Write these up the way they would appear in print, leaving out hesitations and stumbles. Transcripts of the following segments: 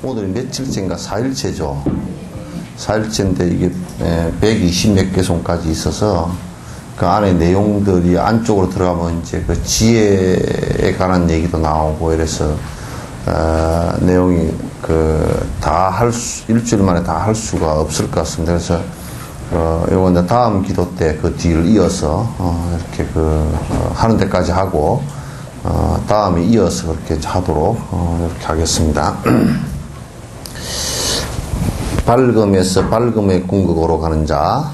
오늘이 며칠째인가 4일째죠. 4일째인데 이게 120 몇 개송까지 있어서 그 안에 내용들이 안쪽으로 들어가면 이제 그 지혜에 관한 얘기도 나오고 이래서 내용이 일주일 만에 다 할 수가 없을 것 같습니다. 그래서 요건 다음 기도 때 그 뒤를 이어서 이렇게 하는 데까지 하고 다음에 이어서 그렇게 하도록 이렇게 하겠습니다. 밝음에서 밝음의 궁극으로 가는 자,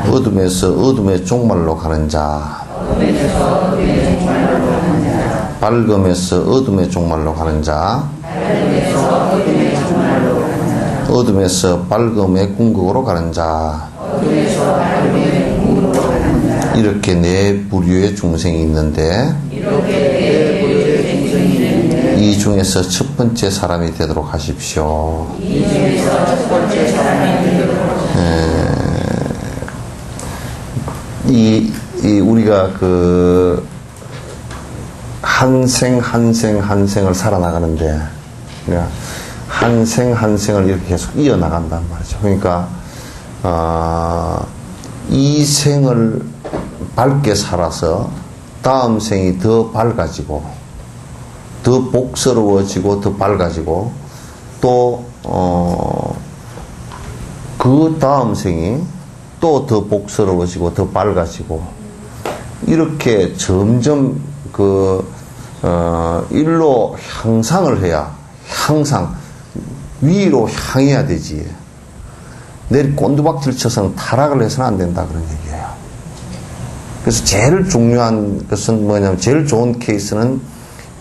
어둠에서 어둠의 종말로 가는 자, 밝음에서 어둠의 종말로 가는 자, 어둠에서 밝음의 궁극으로 가는 자, 이렇게 네 부류의 중생이 있는데 이 중에서 첫 번째 사람이 되도록 하십시오. 우리가 한 생을 살아나가는데 한 생을 이렇게 계속 이어나간단 말이죠. 그러니까 이 생을 밝게 살아서 다음 생이 더 밝아지고 더 복스러워지고 더 밝아지고 또 그 다음 생이 또 더 복스러워지고 더 밝아지고 이렇게 점점 일로 향상을 해야 항상 위로 향해야 되지. 내일 꼰두박질 쳐서는 타락을 해서는 안 된다 그런 얘기예요. 그래서 제일 중요한 것은 뭐냐면 제일 좋은 케이스는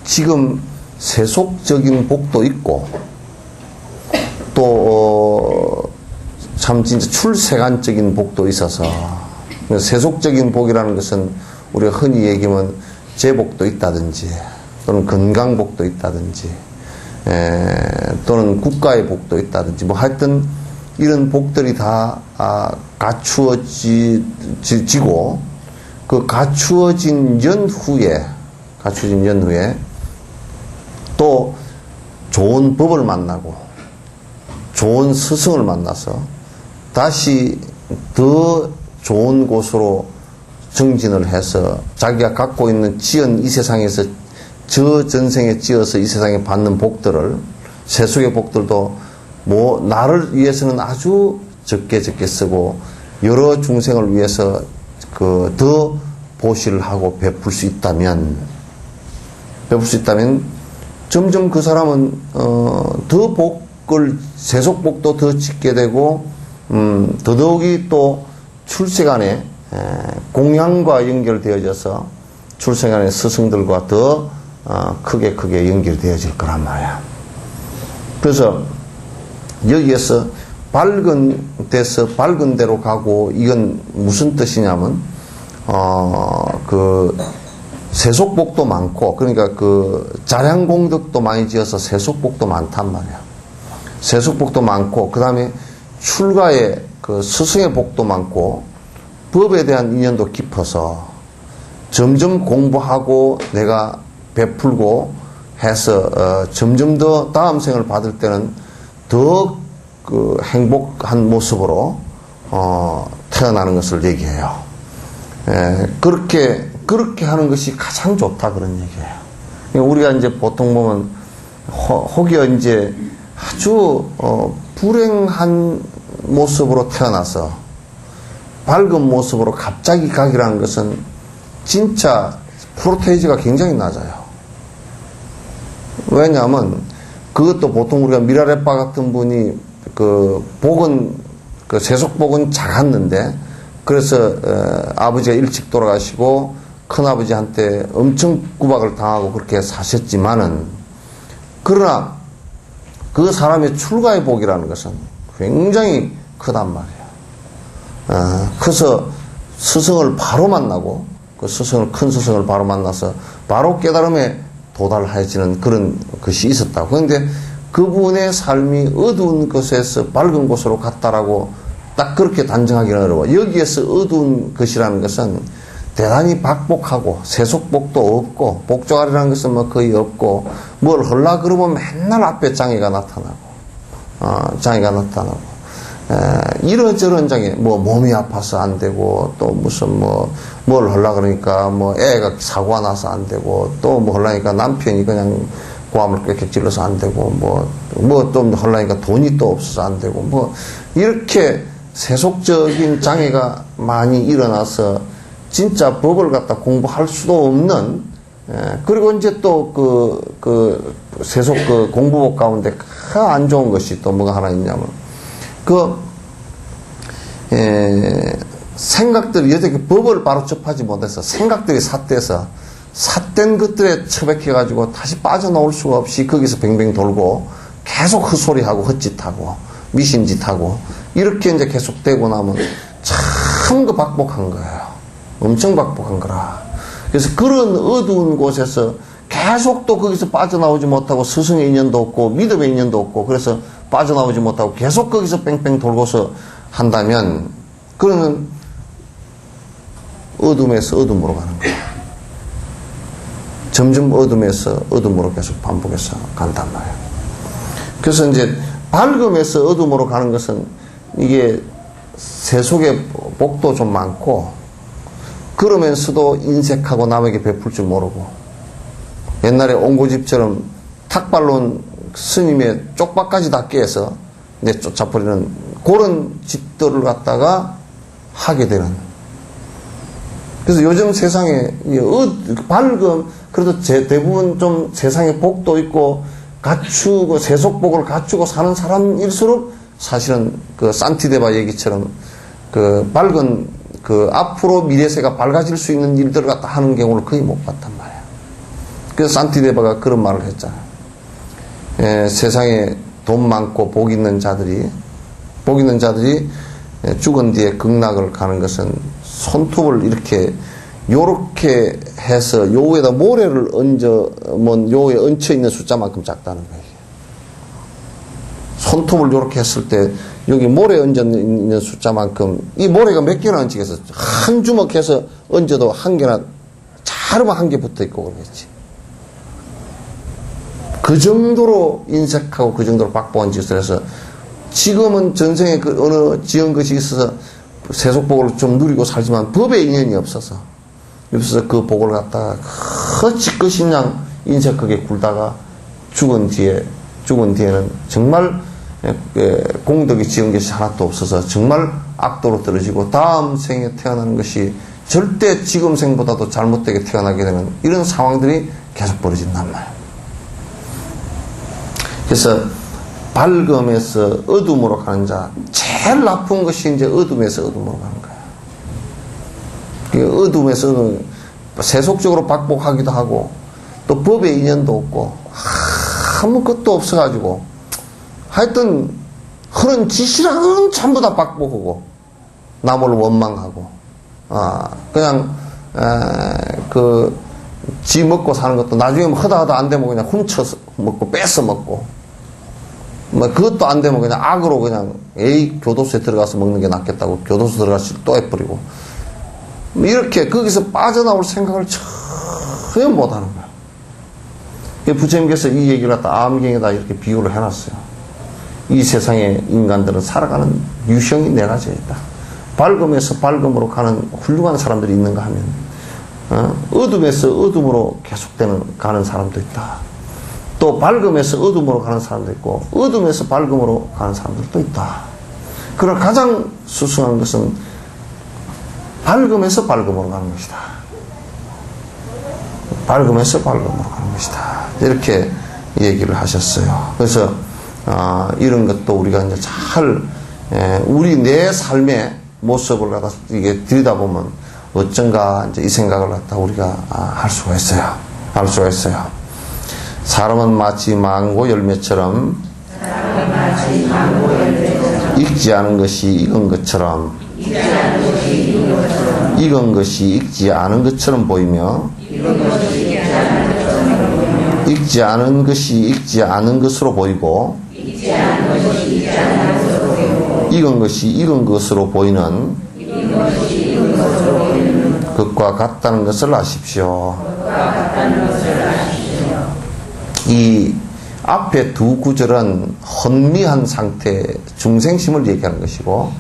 지금 세속적인 복도 있고 또 참 진짜 출세관적인 복도 있어서 세속적인 복이라는 것은 우리가 흔히 얘기하면 재복도 있다든지 또는 건강복도 있다든지 또는 국가의 복도 있다든지 뭐 하여튼 이런 복들이 다 갖추어지고 그 갖추어진 연후에 또 좋은 법을 만나고 좋은 스승을 만나서 다시 더 좋은 곳으로 정진을 해서 자기가 갖고 있는 지은 이 세상에서 저 전생에 지어서 이 세상에 받는 복들을 세속의 복들도 뭐 나를 위해서는 아주 적게 쓰고 여러 중생을 위해서 더 보시를 하고 베풀 수 있다면 점점 그 사람은 더 복을 세속 복도 더 짓게 되고 더더욱이 또 출세간에 공양과 연결되어져서 출세간의 스승들과 더 크게 연결되어질 거란 말이야. 그래서 여기에서 밝은 데서 밝은 데로 가고 이건 무슨 뜻이냐면 세속복도 많고 그러니까 자량공덕도 많이 지어서 세속복도 많단 말이야. 세속복도 많고 그 다음에 출가의 스승의 복도 많고 법에 대한 인연도 깊어서 점점 공부하고 내가 베풀고 해서 점점 더 다음 생을 받을 때는 더 행복한 모습으로 태어나는 것을 얘기해요. 그렇게 하는 것이 가장 좋다 그런 얘기예요. 우리가 이제 보통 보면 혹여 이제 아주 불행한 모습으로 태어나서 밝은 모습으로 갑자기 가기라는 것은 진짜 프로테이지가 굉장히 낮아요. 왜냐하면 그것도 보통 우리가 미라레빠 같은 분이 세속복은 작았는데, 그래서 아버지가 일찍 돌아가시고 큰아버지한테 엄청 구박을 당하고 그렇게 사셨지만은, 그러나 그 사람의 출가의 복이라는 것은 굉장히 크단 말이에요. 그래서 스승을 바로 만나고, 그 큰 스승을 바로 만나서 바로 깨달음에 도달해지는 그런 것이 있었다고. 그런데 그분의 삶이 어두운 곳에서 밝은 곳으로 갔다라고 딱 그렇게 단정하기는 어려워. 여기에서 어두운 것이라는 것은 대단히 박복하고 세속복도 없고 복조가리라는 것은 뭐 거의 없고, 뭘 하려 그러면 맨날 앞에 장애가 나타나고 이런저런 장애, 뭐 몸이 아파서 안 되고, 또 무슨 뭘 하려 그러니까 애가 사고가 나서 안 되고, 또 뭐 하려니까 남편이 그냥 고함을 꽥꽥 질러서 안 되고, 좀 하려니까 돈이 또 없어서 안 되고, 이렇게 세속적인 장애가 많이 일어나서 진짜 법을 갖다 공부할 수도 없는, 그리고 이제 또 세속 공부법 가운데 안 좋은 것이 또 뭐가 하나 있냐면, 생각들이 여태까지 법을 바로 접하지 못해서 생각들이 삿된 것들에 처박혀가지고 다시 빠져나올 수가 없이 거기서 뱅뱅 돌고 계속 헛소리하고 헛짓하고 미신짓하고 이렇게 이제 계속되고 나면 참 박복한 거예요. 엄청 박복한 거라. 그래서 그런 어두운 곳에서 계속 또 거기서 빠져나오지 못하고 스승의 인연도 없고 믿음의 인연도 없고, 그래서 빠져나오지 못하고 계속 거기서 뺑뺑 돌고서 한다면, 그러면 어둠에서 어둠으로 가는 거예요. 점점 어둠에서 어둠으로 계속 반복해서 간단 말이에요. 그래서 이제 밝음에서 어둠으로 가는 것은 이게 세속의 복도 좀 많고, 그러면서도 인색하고 남에게 베풀 줄 모르고, 옛날에 옹고집처럼 탁발론 스님의 쪽박까지 다 깨서 내쫓아버리는 그런 집들을 갖다가 하게 되는. 그래서 요즘 세상에 밝음, 그래도 대부분 좀 세상에 복도 있고 갖추고 세속복을 갖추고 사는 사람일수록 사실은 산티데바 얘기처럼 밝은 앞으로 미래세가 밝아질 수 있는 일들을 갖다 하는 경우를 거의 못 봤단 말이에요. 그래서 산티데바가 그런 말을 했잖아요. 세상에 돈 많고 복 있는 자들이 죽은 뒤에 극락을 가는 것은 손톱을 요렇게 해서 요에다 모래를 요에 얹혀 있는 숫자만큼 작다는 거예요. 손톱을 요렇게 했을 때 여기 모래 얹어 있는 숫자만큼, 이 모래가 몇 개나 얹히겠어? 한 주먹 해서 얹어도 한 개나, 자르면 한 개 붙어 있고 그러겠지. 그 정도로 인색하고 그 정도로 박복한 짓을 해서 지금은 전생에 어느 지은 것이 있어서 세속복을 좀 누리고 살지만 법에 인연이 없어서 그 복을 갖다가 헛짓것이냥 인색하게 굴다가 죽은 뒤에는 정말 공덕이 지은 것이 하나도 없어서 정말 악도로 떨어지고 다음 생에 태어나는 것이 절대 지금 생보다도 잘못되게 태어나게 되는 이런 상황들이 계속 벌어진단 말이에요. 그래서 밝음에서 어둠으로 가는 자, 제일 나쁜 것이 이제 어둠에서 어둠으로 가는 거예요. 어둠에서 세속적으로 박복하기도 하고 또 법에 인연도 없고 아무것도 없어가지고 하여튼 그런 짓이랑은 전부 다 박복하고 남을 원망하고 그냥 지 먹고 사는 것도 나중에 하다 안 되면 그냥 훔쳐서 먹고 뺏어 먹고 그것도 안 되면 그냥 악으로 그냥 교도소에 들어가서 먹는 게 낫겠다고 교도소 들어가서 또 해버리고 이렇게 거기서 빠져나올 생각을 전혀 못하는 거야. 부처님께서 이 얘기를 갖다 암경에다 이렇게 비유를 해놨어요. 이 세상의 인간들은 살아가는 유형이 네 가지가 있다. 밝음에서 밝음으로 가는 훌륭한 사람들이 있는가 하면 어둠에서 어둠으로 계속되는 가는 사람도 있다. 또 밝음에서 어둠으로 가는 사람도 있고 어둠에서 밝음으로 가는 사람들도 있다. 그러나 가장 수승한 것은 밝음에서 밝음으로 가는 것이다. 밝음에서 밝음으로 가는 것이다. 이렇게 얘기를 하셨어요. 그래서 이런 것도 우리가 이제 잘 우리 내 삶의 모습을 갖다 이게 들여다보면 어쩐가 이제 이 생각을 갖다 우리가 할 수가 있어요. 할 수가 있어요. 사람은 마치 망고 열매처럼 익지 않은 것이 익은 것처럼 익은 것이 익지 않은 것처럼 보이며 익지 않은 것이 익지 않은 것으로 보이고 익은 것이 익은 것으로 보이는 것과 같다는 것을 아십시오. 이 앞에 두 구절은 혼미한 상태, 중생심을 얘기하는 것이고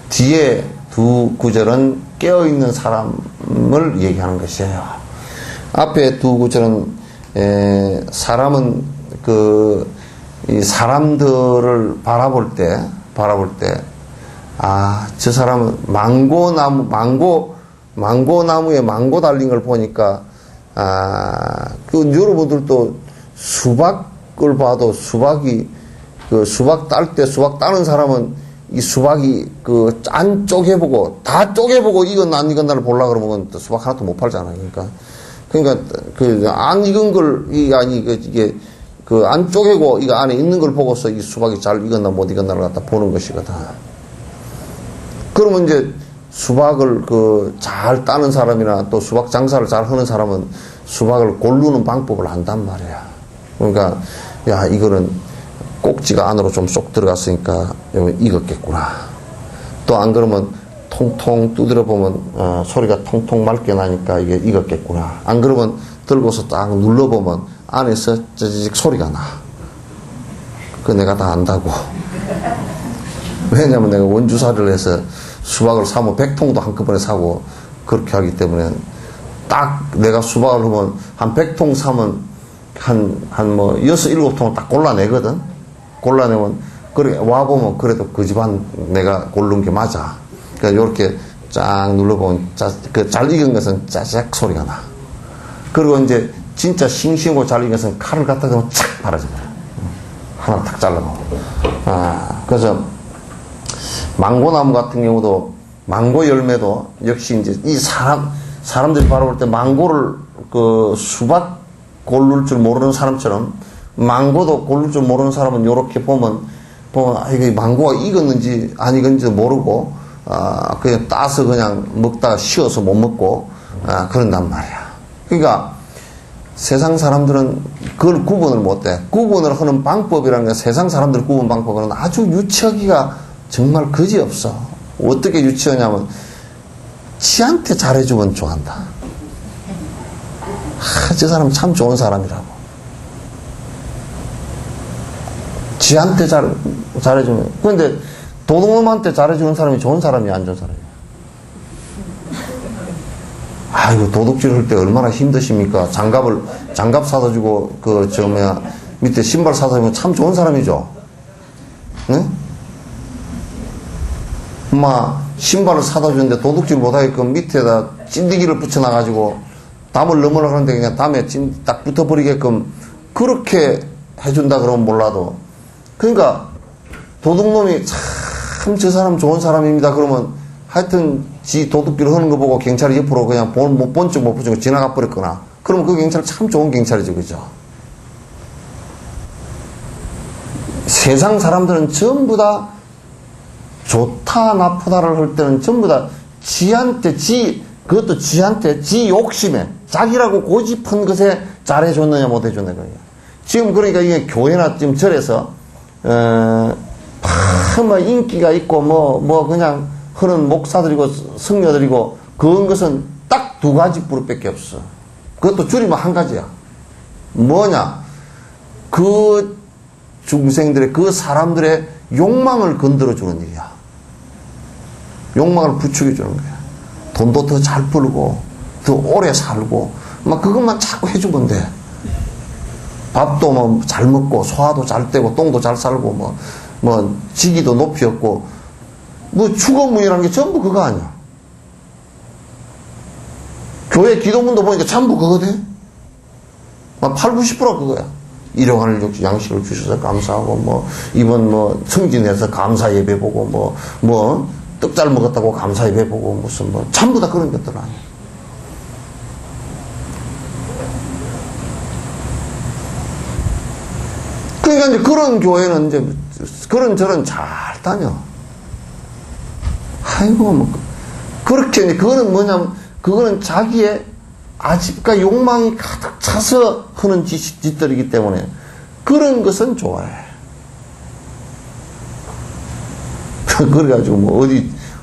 뒤에 두 구절은 깨어있는 사람을 얘기하는 것이에요. 앞에 두 구절은 사람은 이 사람들을 바라볼 때 저 사람은 망고나무에 망고 달린 걸 보니까 여러분들도 수박을 봐도 수박이 수박 딸 때 수박 따는 사람은 이 수박이 안 쪼개보고 다 쪼개보고 익었나 안 익었나를 보려고 그러면 또 수박 하나도 못 팔잖아요. 그러니까 안 익은 걸 이게 안 쪼개고 이거 안에 있는 걸 보고서 이 수박이 잘 익었나 못 익었나를 갖다 보는 것이거든. 그러면 이제 수박을 잘 따는 사람이나 또 수박 장사를 잘 하는 사람은 수박을 고르는 방법을 안단 말이야. 그러니까 야 이거는 꼭지가 안으로 좀 쏙 들어갔으니까 익었겠구나. 또 안 그러면 통통 두드려 보면 소리가 통통 맑게 나니까 이게 익었겠구나. 안 그러면 들고서 딱 눌러보면 안에서 쩌지직 소리가 나. 그거 내가 다 안다고. 왜냐면 내가 원주살이를 해서 수박을 사면 100통도 한꺼번에 사고 그렇게 하기 때문에 딱 내가 수박을 하면 한 100통 사면 한 6, 7통을 딱 골라내거든. 골라내면 그래 와보면 그래도 그 집안 내가 고른 게 맞아. 그러니까 요렇게 쫙 눌러보면 잘 익은 것은 짜작 소리가 나. 그리고 이제 진짜 싱싱하고 잘 익은 것은 칼을 갖다 대면 착 바라져 버려. 하나 탁 잘라놓고. 그래서 망고나무 같은 경우도 망고 열매도 역시 이제 이 사람들이 바라볼 때 망고를 수박 고를 줄 모르는 사람처럼 망고도 고를 줄 모르는 사람은 요렇게 보면 이게 망고가 익었는지 안 익었는지 모르고 그냥 따서 그냥 먹다가 쉬어서 못 먹고 그런단 말이야. 그러니까 세상 사람들은 그걸 구분을 못해. 구분을 하는 방법이라는 게 세상 사람들 구분 방법은 아주 유치하기가 정말 그지없어. 어떻게 유치하냐면 지한테 잘해주면 좋아한다. 저 사람 참 좋은 사람이라고. 지한테 잘해주면. 그런데 도둑놈한테 잘해주는 사람이 좋은 사람이야, 안 좋은 사람이야? 아이고, 도둑질 할 때 얼마나 힘드십니까? 장갑 사다 주고, 밑에 신발 사다 주면 참 좋은 사람이죠? 응? 신발을 사다 주는데 도둑질 못하게끔 밑에다 찐디기를 붙여놔가지고, 담을 넘으려고 하는데 그냥 담에 딱 붙어버리게끔 그렇게 해준다 그러면 몰라도. 그러니까, 도둑놈이 참 저 사람 좋은 사람입니다. 그러면 하여튼 지 도둑질 하는 거 보고 경찰이 옆으로 그냥 본 쪽 못 보고 지나가 버렸거나 그러면 그 경찰은 참 좋은 경찰이죠. 그죠? 세상 사람들은 전부 다 좋다 나쁘다를 할 때는 전부 다 그것도 지한테 지 욕심에 자기라고 고집한 것에 잘해줬느냐 못해줬느냐. 지금 그러니까 이게 교회나 지금 절에서 인기가 있고 그냥 하는 목사들이고 성녀들이고 그런 것은 딱 두 가지 부류밖에 없어. 그것도 줄이면 한 가지야. 뭐냐? 그 중생들의 그 사람들의 욕망을 건드려주는 일이야. 욕망을 부추겨주는 거야. 돈도 더 잘 벌고 더 오래 살고 그것만 자꾸 해주면 돼. 밥도 뭐 잘 먹고, 소화도 잘 되고, 똥도 잘 살고, 지기도 높이었고, 축원문이라는 게 전부 그거 아니야. 교회 기도문도 보니까 전부 그거대. 8, 90% 그거야. 일용할 양식을 주셔서 감사하고, 이번 성진해서 감사 예배 보고, 떡 잘 먹었다고 감사 예배 보고, 전부 다 그런 것들 아니야. 그러니까 이제 그런 교회는 이제, 그런 절은 잘 다녀. 아이고, 그렇게, 이제 그거는 뭐냐면, 그거는 자기의 아집과 욕망이 가득 차서 하는 짓들이기 때문에, 그런 것은 좋아해. 그래가지고,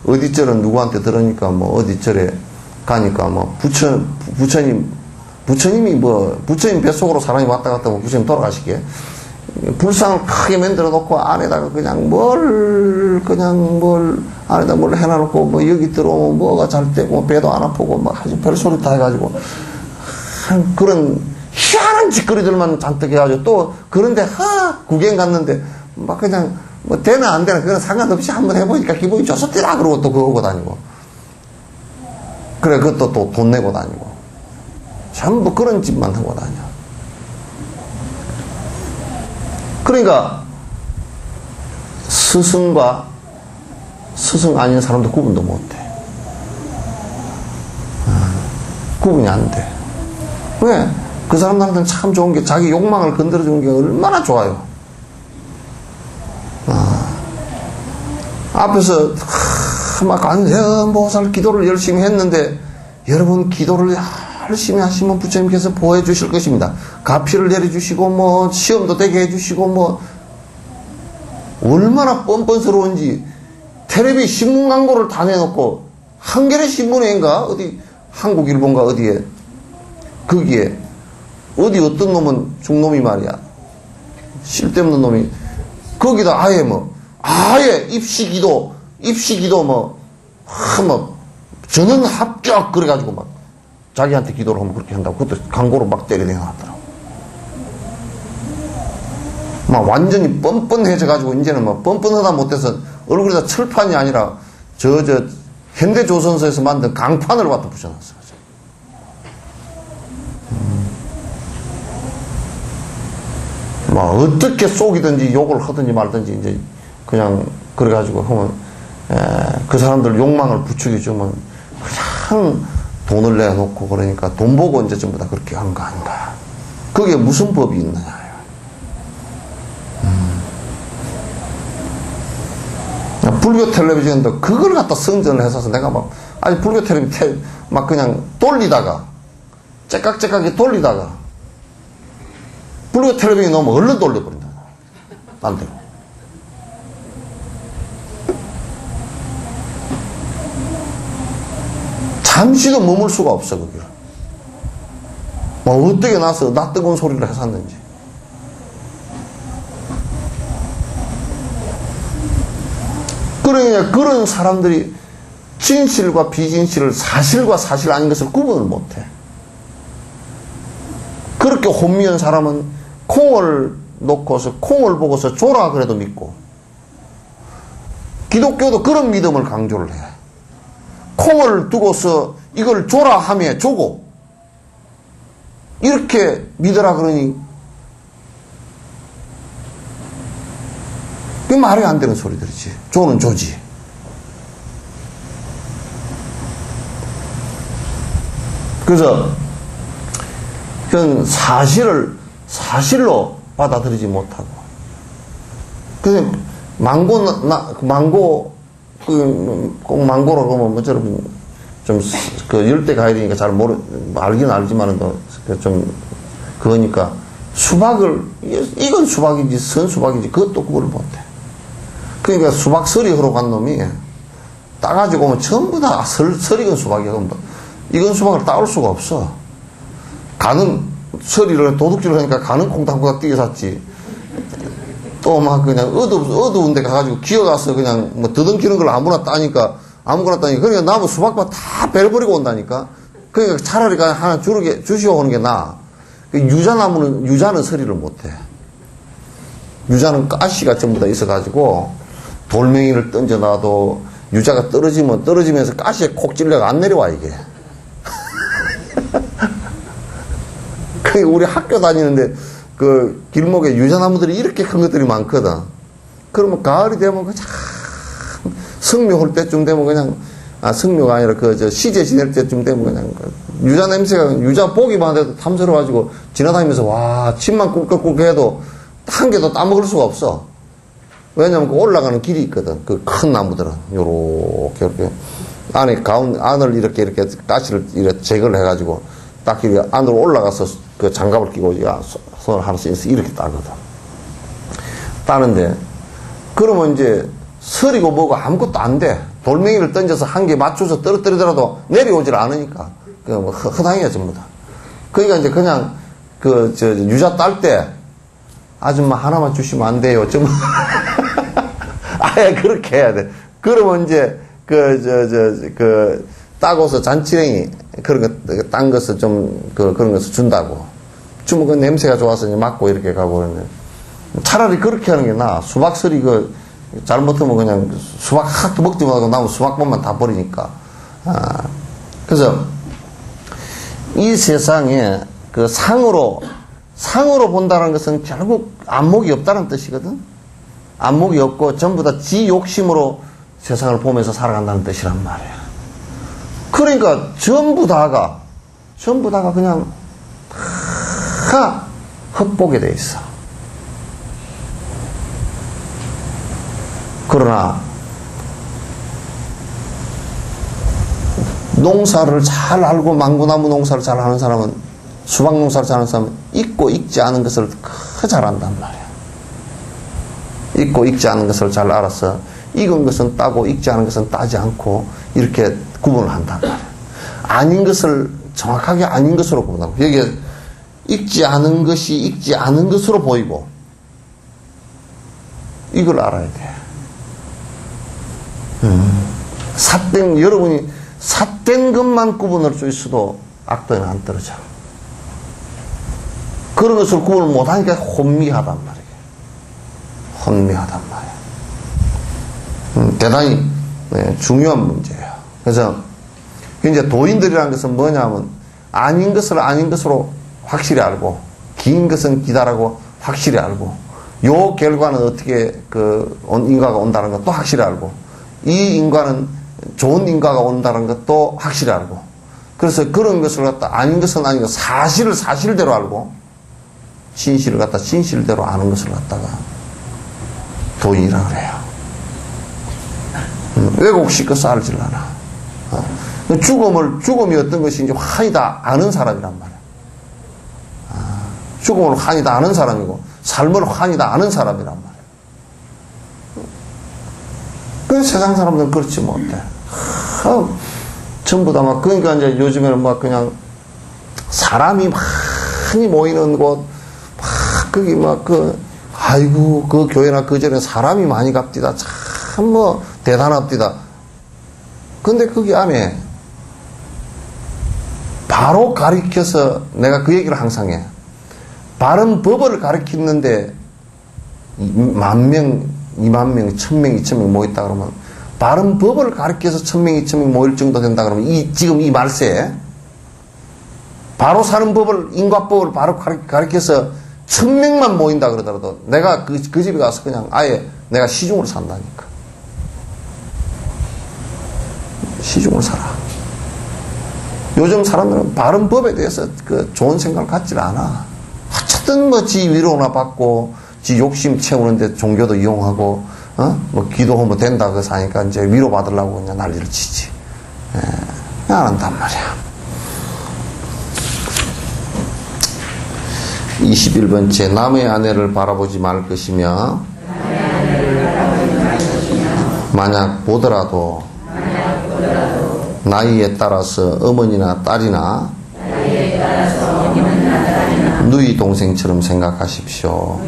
어디 절은 누구한테 들으니까, 어디 절에 가니까, 부처님이 부처님 뱃속으로 사람이 왔다 갔다 하면 부처님 돌아가시게. 불상을 크게 만들어 놓고 안에다가 안에다 뭘 해놔놓고 여기 들어오면 뭐가 잘 되고 배도 안 아프고 아주 별소리 다 해가지고 그런 희한한 짓거리들만 잔뜩 해가지고 또 그런데 구경 갔는데 되나 안 되나 그건 상관없이 한번 해보니까 기분이 좋았더라 그러고 또 그거 오고 다니고 그래 그것도 또 돈 내고 다니고 전부 그런 짓만 하고 다녀. 그러니까 스승과 스승 아닌 사람도 구분도 못해. 구분이 안 돼. 왜? 그 사람들한테는 참 좋은 게 자기 욕망을 건드려주는 게 얼마나 좋아요. 앞에서 막 관세음보살 기도를 열심히 했는데 여러분 기도를 열심히 하시면 부처님께서 보호해 주실 것입니다. 가피를 내려주시고 시험도 되게 해주시고 얼마나 뻔뻔스러운지 텔레비 신문 광고를 다 내놓고 한겨레 신문회인가 어디 한국 일본가 어디에 거기에 어떤 놈은 중놈이 말이야 쓸데없는 놈이 거기다 아예 입시기도 전원 합격 그래가지고 자기한테 기도를 하면 그렇게 한다고 그것도 광고로 때려내놨더라고. 완전히 뻔뻔해져가지고 이제는 뻔뻔하다 못해서 얼굴에다 철판이 아니라 현대조선소에서 만든 강판을 갖다 붙여놨어. 어떻게 속이든지 욕을 하든지 말든지 이제 그냥 그래가지고 하면 그 사람들 욕망을 부추겨주면 그냥 돈을 내놓고 그러니까 돈 보고 이제 전부 다 그렇게 하는 거 아닌가. 그게 무슨 법이 있느냐. 불교 텔레비전도 그걸 갖다 성전을 해서 내가 아니 불교 텔레비전 그냥 돌리다가 째깍째깍이 돌리다가 불교 텔레비전이 너무 얼른 돌려버린다. 딴 데로. 잠시도 머물 수가 없어, 거기를. 어떻게 나서 낯뜨거운 소리를 해샀는지. 그러니까 그런 사람들이 진실과 비진실을 사실과 사실 아닌 것을 구분을 못해. 그렇게 혼미한 사람은 콩을 놓고서 콩을 보고서 줘라 그래도 믿고 기독교도 그런 믿음을 강조를 해. 콩을 두고서 이걸 줘라 하며 주고 이렇게 믿으라 그러니 그게 말이 안 되는 소리들이지. 줘는 줘지. 그래서 그건 사실로 받아들이지 못하고 그래서 망고라고 하면 여러분 좀 열대 과일이니까 잘 알긴 알지만은 좀 그거니까 수박을 이건 수박인지 선수박인지 그것도 구분을 못해. 그러니까 수박 서리 하러 간 놈이 따가지고 오면 전부 다 서리건 수박이야. 이건 수박을 따올 수가 없어. 가는 서리를 도둑질을 하니까 가는 콩닥콩닥 뛰게 샀지. 또 그냥 어두운 데 가가지고 기어가서 그냥 더듬기는 걸 아무거나 따니까 그러니까 나무 수박밭 다 베려버리고 온다니까. 그러니까 차라리 그냥 하나 주시오 하는 게 나아. 유자는 서리를 못해. 유자는 가시가 전부 다 있어가지고 돌멩이를 던져놔도 유자가 떨어지면서 가시에 콕 찔려가 안 내려와, 이게. 우리 학교 다니는데 그 길목에 유자나무들이 이렇게 큰 것들이 많거든. 그러면 가을이 되면 그냥 성묘 올 때쯤 되면 그냥 성묘가 아니라 시제 지낼 때쯤 되면 그냥 유자 냄새가 유자 보기만 해도 탐스러워가지고 지나다니면서 와 침만 꿀꺽꿀꺽 해도 한 개도 따먹을 수가 없어. 왜냐면 그 올라가는 길이 있거든. 그 큰 나무들은 요렇게 이렇게 안을 이렇게 가시를 이렇게 제거를 해가지고 딱 이렇게 안으로 올라가서 그 장갑을 끼고 손을 하나씩 이렇게 따거든. 따는데 그러면 이제 서리고 뭐고 아무것도 안 돼. 돌멩이를 던져서 한 개 맞춰서 떨어뜨리더라도 내려오질 않으니까. 그 뭐 허당이야 전부 다. 그러니까 이제 그냥 유자 딸 때 아줌마 하나만 주시면 안 돼요. 좀 아예 그렇게 해야 돼. 그러면 이제 따고서 잔치랭이 그런 거 딴 것을 좀 그런 것을 준다고. 주면 그 냄새가 좋아서 이제 맡고 이렇게 가고 그러는데 차라리 그렇게 하는 게 나아. 수박서리 잘못하면 그냥 수박 하나도 먹지 못하고 남은 수박만 다 버리니까. 그래서 이 세상에 상으로 본다는 것은 결국 안목이 없다는 뜻이거든. 안목이 없고 전부 다 지 욕심으로 세상을 보면서 살아간다는 뜻이란 말이야. 그러니까 전부 다가 그냥 다 헛보게 돼 있어. 그러나 농사를 잘 알고 망고나무 농사를 잘 하는 사람은 수박 농사를 잘 하는 사람은 익고 익지 않은 것을 잘 안단 말이야. 익고 익지 않은 것을 잘 알아서 익은 것은 따고 익지 않은 것은 따지 않고 이렇게 구분을 한단 말이야. 아닌 것을 정확하게 아닌 것으로 구분하고 여기에 익지 않은 것이 익지 않은 것으로 보이고 이걸 알아야 돼. 여러분이 삿된 것만 구분할 수 있어도 악도에는 안 떨어져. 그런 것을 구분을 못하니까 혼미하단 말이에요. 혼미하단 말이에요. 대단히 중요한 문제예요. 그래서 이제 도인들이라는 것은 뭐냐면 아닌 것을 아닌 것으로 확실히 알고 긴 것은 기다라고 확실히 알고 요 결과는 어떻게 인과가 온다는 것도 확실히 알고 이 인과는 좋은 인과가 온다는 것도 확실히 알고 그래서 그런 것을 갖다 아닌 것은 아닌 것 사실을 사실대로 알고 진실을 갖다 진실대로 아는 것을 갖다가 도인이라 그래요. 왜곡시켜서 알질 않아. 죽음이 어떤 것인지 환히 다 아는 사람이란 말이야. 죽음을 환히 다 아는 사람이고 삶을 환히 다 아는 사람이란 말이야. 그 세상 사람들은 그렇지 못해. 전부 다 그러니까 이제 요즘에는 그냥 사람이 많이 모이는 곳, 거기 아이고, 그 교회나 그 전에 사람이 많이 갑디다. 참 대단합디다. 근데 거기 안에 바로 가리켜서 내가 그 얘기를 항상 해. 바른 법을 가리키는데 10,000명, 20,000명, 1,000명, 2,000명 모였다 그러면 바른 법을 가리켜서 1,000명, 2,000명 모일 정도 된다 그러면 지금 이 말세에 바로 사는 법을, 인과법을 바로 가리켜서 1,000명만 모인다 그러더라도 내가 그 집에 가서 그냥 아예 내가 시중으로 산다니까. 시중으로 살아. 요즘 사람들은 바른 법에 대해서 좋은 생각을 갖질 않아. 어쨌든 지 위로나 받고 지 욕심 채우는데 종교도 이용하고 기도하면 된다 그래서 하니까 이제 위로 받으려고 그냥 난리를 치지. 안 한단 말이야. 21번째 남의 아내를 바라보지 말 것이며 만약 보더라도 나이에 따라서 어머니나 딸이나 누이 동생처럼 생각하십시오.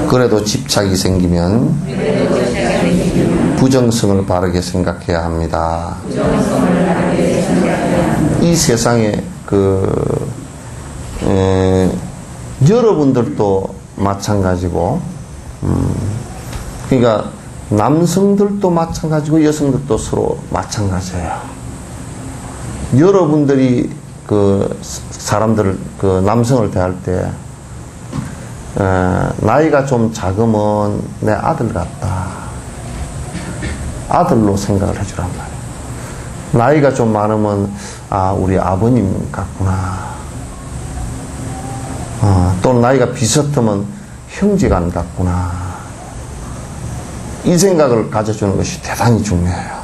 그래도 집착이 생기면 부정성을 바르게 생각해야 합니다. 이 세상에 여러분들도 마찬가지고, 그러니까 남성들도 마찬가지고 여성들도 서로 마찬가지예요. 여러분들이 그 사람들을, 그 남성을 대할 때 나이가 좀 작으면 내 아들 같다, 아들로 생각을 해주란 말이에요. 나이가 좀 많으면 아, 우리 아버님 같구나, 또는 나이가 비슷하면 형제간 같구나, 이 생각을 가져주는 것이 대단히 중요해요.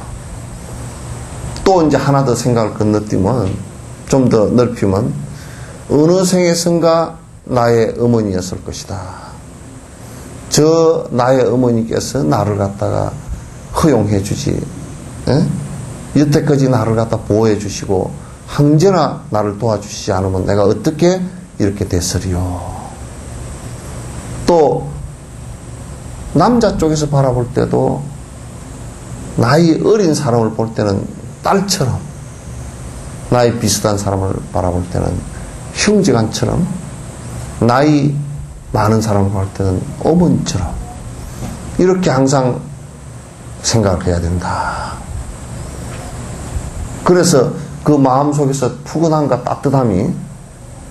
또 이제 하나 더 생각을 건너뛰면, 좀 더 넓히면, 어느 생에선가 나의 어머니였을 것이다. 저 나의 어머니께서 나를 갖다가 허용해 주지, 여태까지 나를 갖다 보호해 주시고 항제나 나를 도와주시지 않으면 내가 어떻게 이렇게 됐으리요. 또 남자 쪽에서 바라볼 때도 나이 어린 사람을 볼 때는 딸처럼, 나이 비슷한 사람을 바라볼 때는 형제간처럼, 나이 많은 사람을 볼 때는 어머니처럼, 이렇게 항상 생각을 해야 된다. 그래서 그 마음속에서 푸근함과 따뜻함이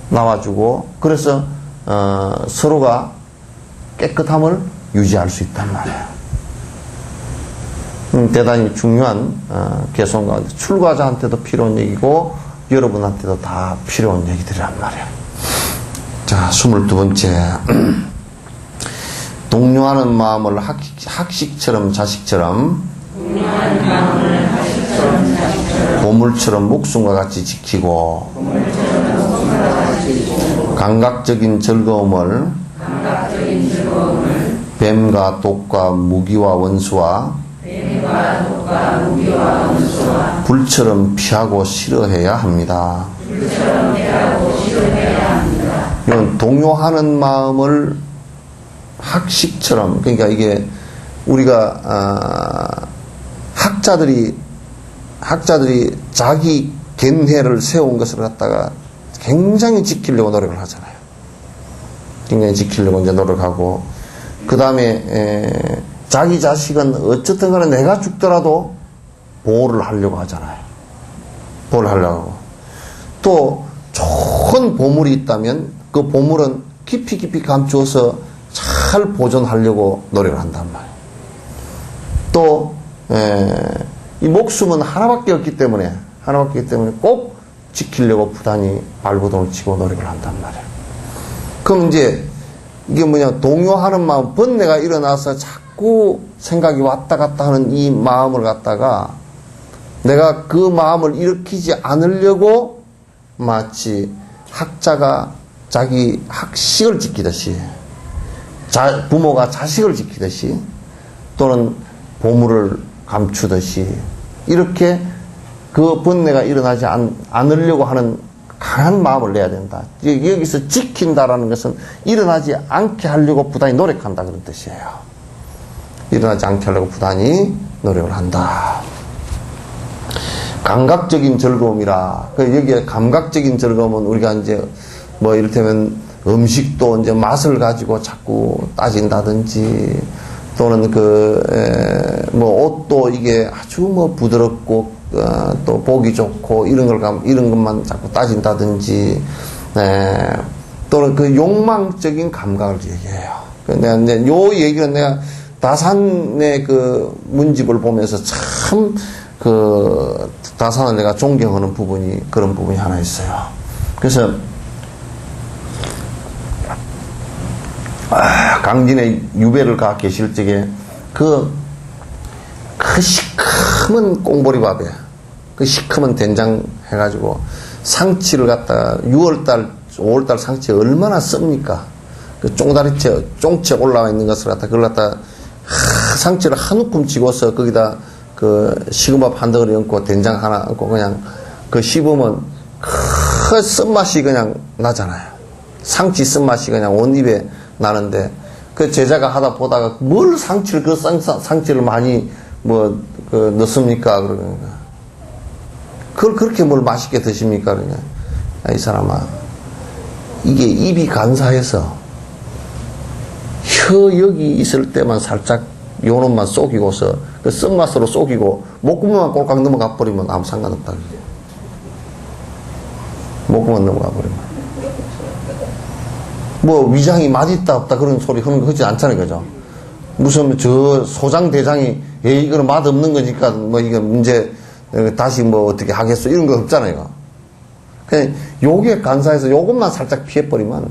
나와주고, 그래서 서로가 깨끗함을 유지할 수 있단 말이에요. 대단히 중요한 개성 가운데, 출가자한테도 필요한 얘기고 여러분한테도 다 필요한 얘기들이란 말이에요. 자, 22번째. 동요하는 마음을 학식처럼 자식처럼, 보물처럼 목숨과 같이 지키고, 감각적인 즐거움을 뱀과 독과 무기와 원수와 불처럼 피하고 싫어해야 합니다. 이건 동요하는 마음을 학식처럼, 그러니까 이게 우리가 학자들이 자기 견해를 세운 것을 갖다가 굉장히 지키려고 노력을 하잖아요. 굉장히 지키려고 이제 노력하고, 그 다음에 자기 자식은 어쨌든 간에 내가 죽더라도 보호를 하려고 하잖아요. 보호를 하려고 하고, 또 좋은 보물이 있다면 그 보물은 깊이 감추어서 잘 보존하려고 노력을 한단 말이에요. 또 이 목숨은 하나밖에 없기 때문에 꼭 지키려고 부단히 발버둥을 치고 노력을 한단 말이에요. 그럼 이제 이게 뭐냐, 동요하는 마음, 번뇌가 일어나서 자꾸 생각이 왔다 갔다 하는 이 마음을 갖다가 내가 그 마음을 일으키지 않으려고 마치 학자가 자기 학식을 지키듯이, 부모가 자식을 지키듯이, 또는 보물을 감추듯이, 이렇게 그 번뇌가 일어나지 않으려고 하는 강한 마음을 내야 된다. 여기서 지킨다라는 것은 일어나지 않게 하려고 부단히 노력한다, 그런 뜻이에요. 일어나지 않게 하려고 부단히 노력을 한다. 감각적인 즐거움이라. 여기에 감각적인 즐거움은 우리가 이제 뭐 이를테면 음식도 이제 맛을 가지고 자꾸 따진다든지, 또는 뭐 옷도 이게 아주 뭐 부드럽고 또 보기 좋고 이런 것만 자꾸 따진다든지, 또는 그 욕망적인 감각을 얘기해요. 내가 이제 요 얘기는 내가 다산의 그 문집을 보면서 참 다산을 내가 존경하는 부분이, 그런 부분이 하나 있어요. 그래서 강진에 유배를 가 계실 적에 그 시커먼 꽁보리밥에 그 시커먼 된장 해가지고 상치를 갖다가 6월달 5월달 상치 얼마나 씁니까? 그 쫑채 올라와 있는 것을 갖다 그걸 갖다 상치를 한 움큼 찍어서 거기다 그 식은밥 한 덩어리 얹고 된장 하나 얹고 그냥 그 씹으면 그 쓴맛이 그냥 나잖아요. 상치 쓴맛이 그냥 온 입에 나는데, 그 제자가 하다 보다가 뭘 상치를, 그 상치를 많이 넣습니까? 그러니까. 그걸 그렇게 뭘 맛있게 드십니까? 그러니까. 이 사람아, 이게 입이 간사해서 혀 여기 있을 때만 살짝 요놈만 쏘기고서 그 쓴맛으로 쏘기고 목구멍만 꼴깍 넘어가 버리면 아무 상관없다. 목구멍 넘어가 버리면 뭐 위장이 맛있다 없다 그런 소리 하지 않잖아요, 그죠? 무슨 저 소장 대장이 이거는 맛 없는 거니까 뭐 이거 문제 다시 뭐 어떻게 하겠어 이런 거 없잖아요. 그냥 요게 간사해서 요것만 살짝 피해버리면.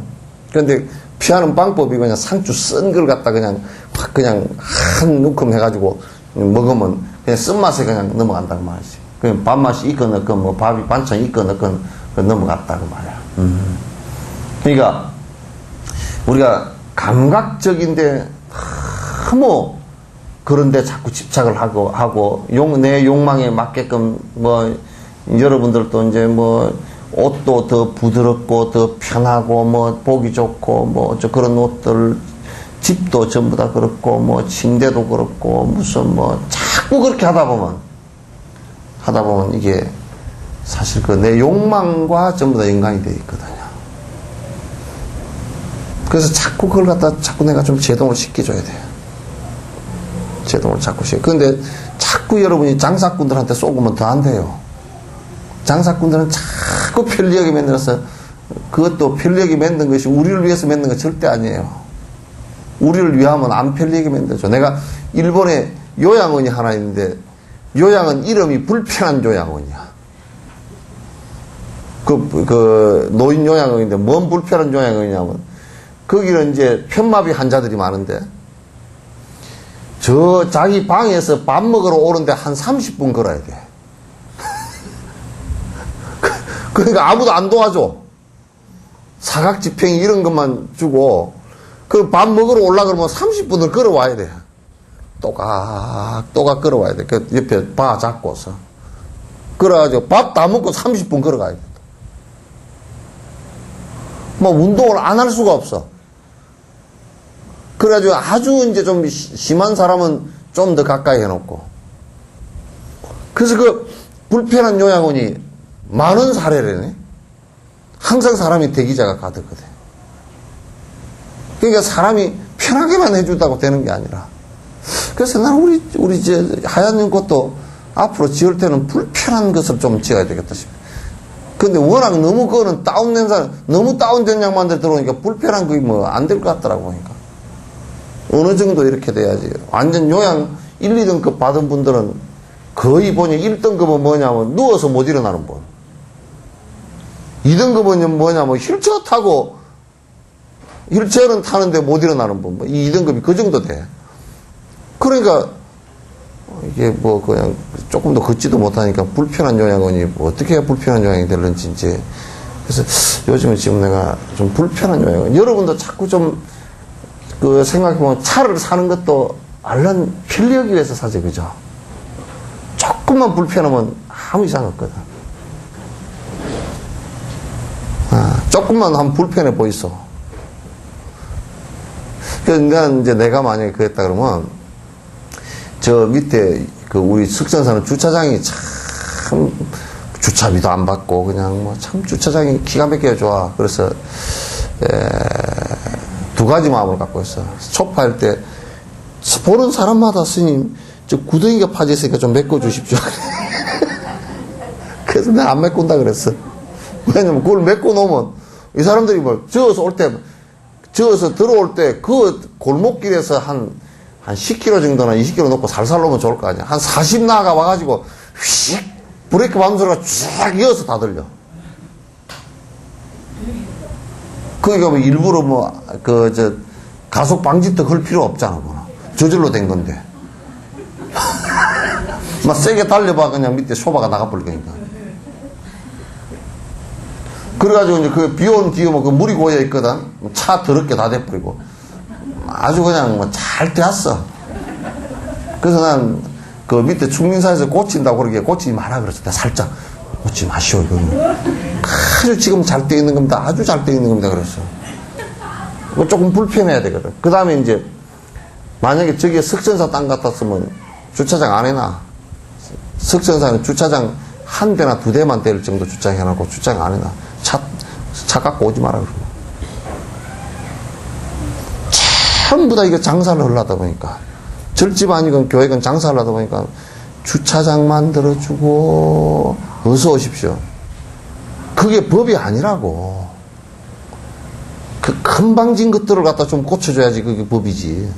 그런데 피하는 방법이 그냥 상추 쓴 걸 갖다 그냥 확 그냥 한 누큼 해가지고 먹으면 그냥 쓴맛에 그냥 넘어간다고 말이지. 그냥 밥맛이 있건 없건 뭐 밥이 반찬 있건 없건 넘어갔다고 말이야. 그러니까 우리가 감각적인데 너무 그런데 자꾸 집착을 하고 내 욕망에 맞게끔 뭐 여러분들도 이제 뭐 옷도 더 부드럽고 더 편하고 뭐 보기 좋고 뭐 저 그런 옷들 집도 전부 다 그렇고 뭐 침대도 그렇고 무슨 뭐 자꾸 그렇게 하다 보면 이게 사실 그 내 욕망과 전부 다 연관이 되어 있거든요. 그래서 자꾸 그걸 갖다 자꾸 내가 좀 제동을 시켜줘야 돼요. 제동을 자꾸 시켜. 그런데 자꾸 여러분이 장사꾼들한테 쏘으면 더 안 돼요. 장사꾼들은 자꾸 편리하게 만들어서 그것도 편리하게 만든 것이 우리를 위해서 만든 거 절대 아니에요. 우리를 위하면 안 편리하게 만들죠. 내가 일본에 요양원이 하나 있는데 요양원 이름이 불편한 요양원이야. 그 노인 요양원인데 뭔 불편한 요양원이냐면 거기는 이제 편마비 환자들이 많은데 저 자기 방에서 밥 먹으러 오는데 한 30분 걸어야 돼. 그러니까 아무도 안 도와줘. 사각지팽이 이런 것만 주고 그 밥 먹으러 올라 그러면 30분을 걸어와야 돼. 또각 걸어와야 돼. 그 옆에 바 잡고서. 그래가지고 밥 다 먹고 30분 걸어가야 돼. 뭐 운동을 안 할 수가 없어. 그래가지고 아주 이제 좀 심한 사람은 좀 더 가까이 해놓고. 그래서 그 불편한 요양원이 많은 사례라네. 항상 사람이 대기자가 가득거든. 그러니까 사람이 편하게만 해준다고 되는 게 아니라. 그래서 나는 우리 하얀 연꽃도 앞으로 지을 때는 불편한 것을 좀 지어야 되겠다 싶어. 근데 워낙 너무 그거는 다운된 사람, 너무 다운된 양반들 들어오니까 불편한 그게 뭐 안 될 것 같더라고 보니까. 어느 정도 이렇게 돼야지. 완전 요양 1, 2등급 받은 분들은 거의 보니 1등급은 뭐냐면 누워서 못 일어나는 분. 2등급은 뭐냐면 휠체어는 타는데 못 일어나는 분. 2등급이 그 정도 돼. 그러니까 이게 뭐 그냥 조금 더 걷지도 못하니까 불편한 요양원이 뭐 어떻게 해야 불편한 요양이 될는지 이제. 그래서 요즘은 지금 내가 좀 불편한 요양원. 여러분도 자꾸 좀 그 생각해보면 차를 사는 것도 알란 편리하기 위해서 사지, 그죠? 조금만 불편하면 아무 이상 없거든. 조금만 하면 불편해 보이소. 그러니까 이제 내가 만약에 그랬다 그러면 저 밑에 그 우리 석전사는 주차장이 참 주차비도 안 받고 그냥 뭐 참 주차장이 기가 막히게 좋아. 그래서 두 가지 마음을 갖고 있어. 초파할 때 보는 사람마다 스님 저 구덩이가 파졌으니까 좀 메꿔 주십시오. 그래서 내가 안 메꾼다 그랬어. 왜냐면 그걸 메꿔 놓으면 이 사람들이 뭐 저어서 들어올 때 그 골목길에서 한 10km 정도나 20km 놓고 살살 놓으면 좋을 거 아니야. 한 40 나가 와가지고 휙 브레이크 밟는 소리가 쫙 이어서 다 들려. 그러니까 뭐 일부러 가속 방지턱 걸 필요 없잖아. 뭐. 저절로 된 건데. 막 세게 달려봐 그냥 밑에 쇼바가 나가버릴 거니까. 그래가지고 이제 그 비 온 뒤에 그 물이 고여 있거든. 차 더럽게 다 돼버리고. 아주 그냥 뭐 잘 되었어. 그래서 난 그 밑에 충민사에서 고친다고 그러기에 고치지 마라 그랬어. 내가 살짝 고치지 마시오. 이거는. 아주 지금 잘 돼 있는 겁니다. 아주 잘 돼 있는 겁니다. 그랬어. 조금 불편해야 되거든. 그 다음에 이제 만약에 저기에 석전사 땅 같았으면 주차장 안 해놔. 석전사는 주차장 한 대나 두 대만 될 정도 주차장 해놓고 주차장 안 해놔. 차 갖고 오지 마라 그러고. 전부 다 이게 장사를 하려다 보니까, 절집 아니건 교회건 장사를 하다 보니까 주차장 만들어주고 어서 오십시오. 그게 법이 아니라고. 그 금방진 것들을 갖다 좀 고쳐줘야지 그게 법이지.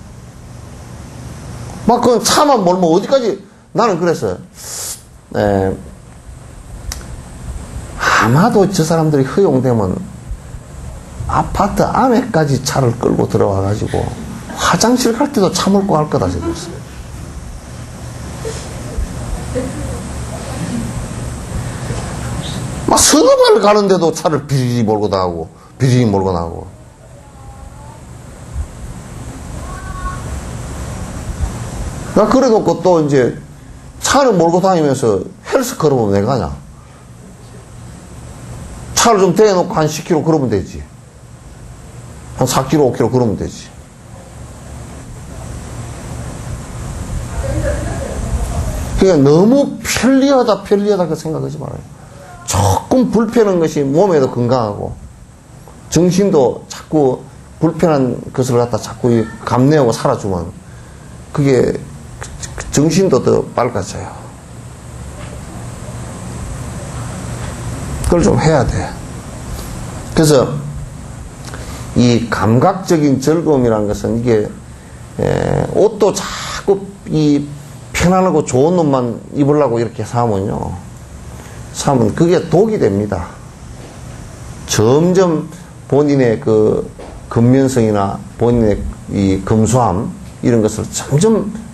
막 그 차만 몰면 어디까지. 나는 그랬어요. 아마도 저 사람들이 허용되면 아파트 안에까지 차를 끌고 들어와가지고 화장실 갈 때도 차 몰고 갈 거다 싶었어요. 막 서너발 가는데도 차를 비리리 몰고 나가고 비리리 몰고 나가고. 나 그래놓고 또 이제 차를 몰고 다니면서 헬스 걸으면 왜 가냐? 차를 좀 대놓고 한 10km 걸으면 되지. 한 4km, 5km 걸으면 되지. 그러니까 너무 편리하다 그 생각하지 말아요. 조금 불편한 것이 몸에도 건강하고 정신도 자꾸 불편한 것을 갖다 자꾸 감내하고 살아주면 그게 정신도 더 밝아져요. 그걸 좀 해야 돼. 그래서 이 감각적인 즐거움이라는 것은 이게 옷도 자꾸 이 편안하고 좋은 옷만 입으려고 이렇게 사면요, 사면 그게 독이 됩니다. 점점 본인의 그 근면성이나 본인의 이 검소함 이런 것을 점점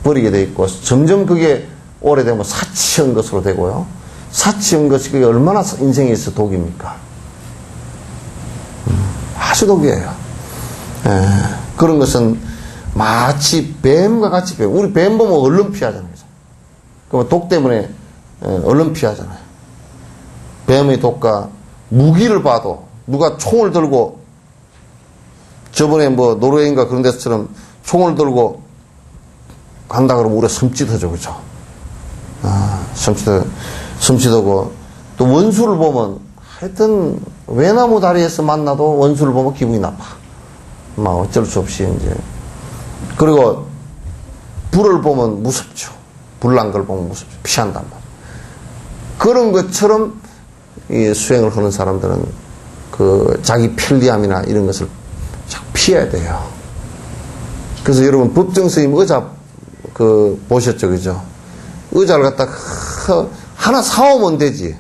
버리게 돼 있고, 점점 그게 오래되면 사치한 것으로 되고요. 사치한 것이 그게 얼마나 인생에 있어 독입니까? 아주 독이에요. 그런 것은 마치 뱀과 같이 우리 뱀 보면 얼른 피하잖아요. 그러면 독 때문에 얼른 피하잖아요. 뱀의 독과 무기를 봐도 누가 총을 들고 저번에 뭐 노르웨이인가 그런 데서처럼 총을 들고 간다 그러면 우리가 섬찟하죠, 그죠? 섬찟하고, 또 원수를 보면, 하여튼, 외나무 다리에서 만나도 원수를 보면 기분이 나빠. 막 어쩔 수 없이, 이제. 그리고, 불을 보면 무섭죠. 불난 걸 보면 무섭죠. 피한단 말이에요. 그런 것처럼, 이 수행을 하는 사람들은, 자기 편리함이나 이런 것을 자꾸 피해야 돼요. 그래서 여러분, 법정스님 의자, 보셨죠, 그죠? 의자를 갖다 하나 사오면 되지.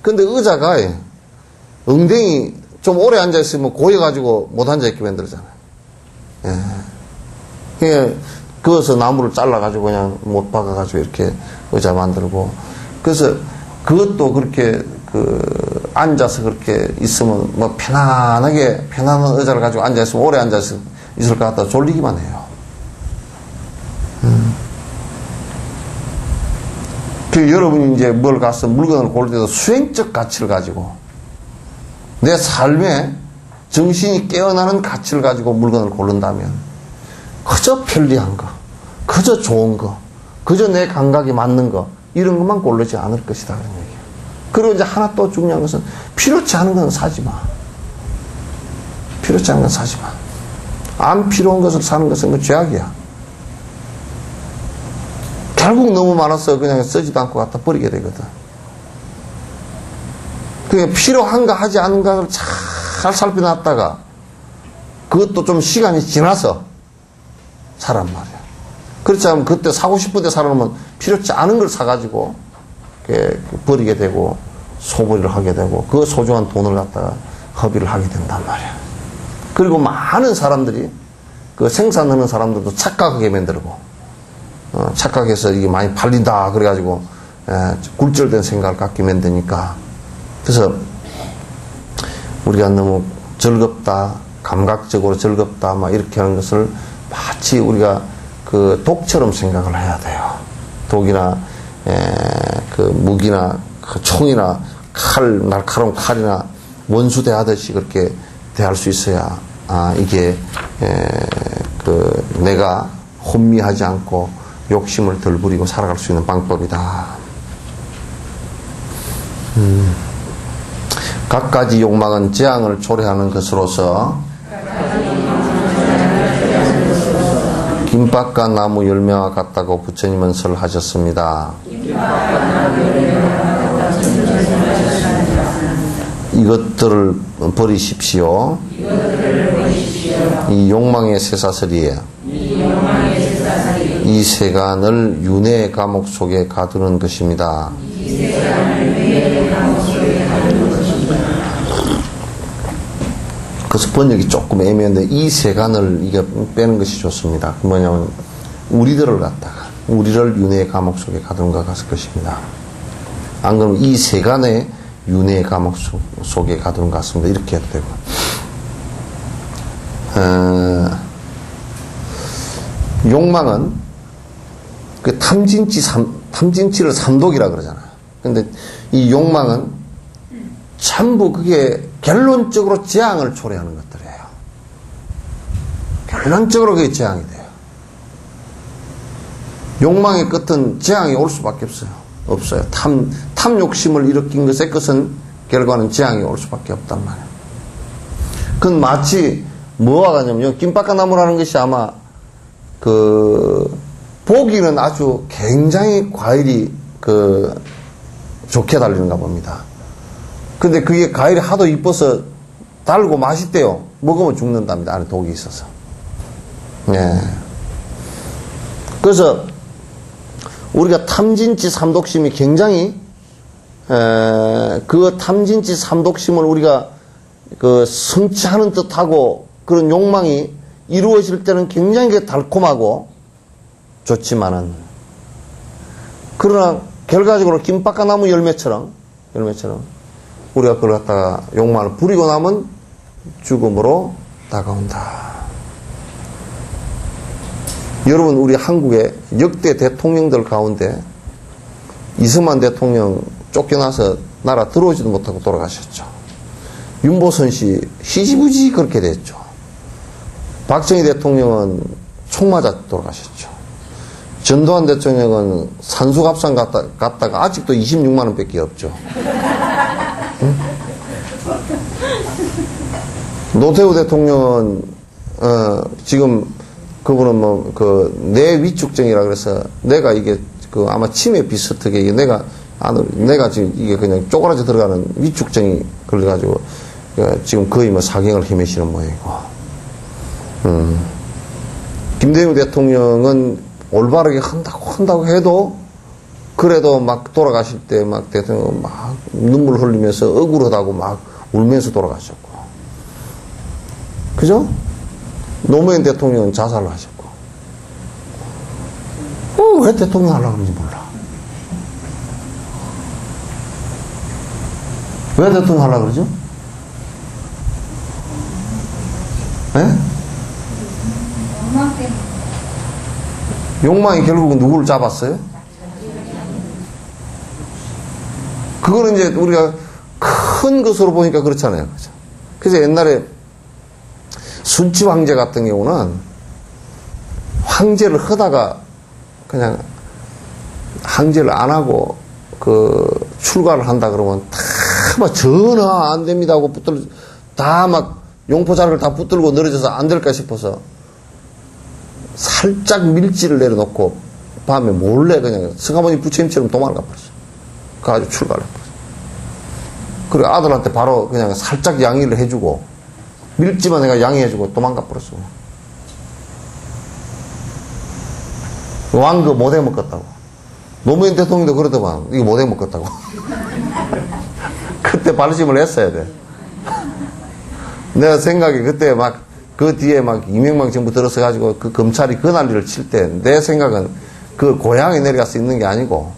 근데 의자가 엉덩이 좀 오래 앉아있으면 고여가지고 못 앉아있게 만들잖아요. 예. 그래서 나무를 잘라가지고 그냥 못 박아가지고 이렇게 의자 만들고. 그래서 그것도 그렇게 앉아서 그렇게 있으면 뭐 편안한 의자를 가지고 앉아있으면 오래 앉아있을 것 같다 졸리기만 해요. 그 여러분이 이제 뭘 가서 물건을 고를 때도 수행적 가치를 가지고 내 삶에 정신이 깨어나는 가치를 가지고 물건을 고른다면 그저 편리한 거, 그저 좋은 거, 그저 내 감각에 맞는 거 이런 것만 고르지 않을 것이다 그런 얘기예요. 그리고 이제 하나 또 중요한 것은 필요치 않은 건 사지 마. 필요치 않은 건 사지 마. 안 필요한 것을 사는 것은 그 죄악이야. 결국 너무 많아서 그냥 쓰지도 않고 갖다 버리게 되거든. 그게 필요한가 하지 않은가를 잘 살펴놨다가 그것도 좀 시간이 지나서 사란 말이야. 그렇지 않으면 그때 사고 싶을 때 사놓으면 필요치 않은 걸 사가지고 버리게 되고 소비를 하게 되고 그 소중한 돈을 갖다가 허비를 하게 된단 말이야. 그리고 많은 사람들이 그 생산하는 사람들도 착각하게 만들고 착각해서 이게 많이 팔린다 그래가지고 굴절된 생각을 갖게 만드니까. 그래서 우리가 너무 즐겁다, 감각적으로 즐겁다 막 이렇게 하는 것을 마치 우리가 그 독처럼 생각을 해야 돼요. 독이나 그 무기나 그 총이나 날카로운 칼이나 원수 대하듯이 그렇게 대할 수 있어야 이게 내가 혼미하지 않고 욕심을 덜 부리고 살아갈 수 있는 방법이다. 갖가지 욕망은 재앙을 초래하는 것으로서 김밥과 나무 열매와 같다고 부처님은 설하셨습니다. 이것들을 버리십시오. 이 욕망의 쇠사슬이에요. 이 세간을 윤회의 감옥 속에 가두는 것입니다. 그래서 번역이 조금 애매한데 이 세간을 이게 빼는 것이 좋습니다. 뭐냐면 우리들을 갖다가 우리를 윤회의 감옥 속에 가두는 것 같을 것입니다. 안 그러면 이 세간의 윤회의 감옥 속에 가두는 것 같습니다. 이렇게 해도 되고. 욕망은 그 탐진치를 삼독이라 그러잖아요. 근데 이 욕망은 전부 그게 결론적으로 재앙을 초래하는 것들이에요. 결론적으로 그게 재앙이 돼요. 욕망의 끝은 재앙이 올 수밖에 없어요. 탐 욕심을 일으킨 것의 끝은 결과는 재앙이 올 수밖에 없단 말이에요. 그건 마치 뭐와 같냐면 김밥과나무라는 것이 아마 보기는 아주 굉장히 과일이 좋게 달리는가 봅니다. 근데 그게 과일이 하도 이뻐서 달고 맛있대요. 먹으면 죽는답니다. 안에 독이 있어서. 예. 그래서 우리가 탐진치 삼독심이 굉장히 그 탐진치 삼독심을 우리가 성취하는 듯하고 그런 욕망이 이루어질 때는 굉장히 달콤하고 좋지만은 그러나 결과적으로 김밥과나무 열매처럼 우리가 그걸 갖다가 욕망을 부리고 나면 죽음으로 다가온다. 여러분, 우리 한국의 역대 대통령들 가운데 이승만 대통령 쫓겨나서 나라 들어오지도 못하고 돌아가셨죠. 윤보선 씨 희지부지 그렇게 됐죠. 박정희 대통령은 총 맞아 돌아가셨죠. 전두환 대통령은 산수갑산 갔다가 아직도 26만 원밖에 없죠. 응? 노태우 대통령은 지금 그분은 내 위축증이라 그래서 내가 이게 아마 치매 비슷하게 내가 지금 이게 그냥 쪼그라져 들어가는 위축증이 걸려가지고 지금 거의 사경을 헤매시는 모양이고. 김대중 대통령은 올바르게 한다고 해도 그래도 막 돌아가실 때 대통령 눈물 흘리면서 억울하다고 울면서 돌아가셨고. 그죠? 노무현 대통령은 자살을 하셨고. 왜 대통령 하려고 그런지 몰라. 왜 대통령 하려고 그러죠? 예? 욕망이 결국은 누구를 잡았어요? 그거는 이제 우리가 큰 것으로 보니까 그렇잖아요. 그죠? 그래서 옛날에 순치 황제 같은 경우는 황제를 하다가 그냥 황제를 안 하고 출가를 한다 그러면 다 전화 안 됩니다 하고 다 용포자락을 다 붙들고 늘어져서 안 될까 싶어서 살짝 밀지를 내려놓고 밤에 몰래 그냥 승하모니 부처님처럼 도망을 가버렸어. 가지고 출가를 해버렸어. 그리고 아들한테 바로 그냥 살짝 양해를 해주고 밀지만 내가 양해해주고 도망가 버렸어. 왕그 못 해먹겠다고. 노무현 대통령도 그러더만 이거 못 해먹겠다고. 그때 발심을 했어야 돼. 내가 생각에 그때 그 뒤에 이명박 정부 들어서가지고 그 검찰이 그 난리를 칠 때 내 생각은 그 고향에 내려가서 있는 게 아니고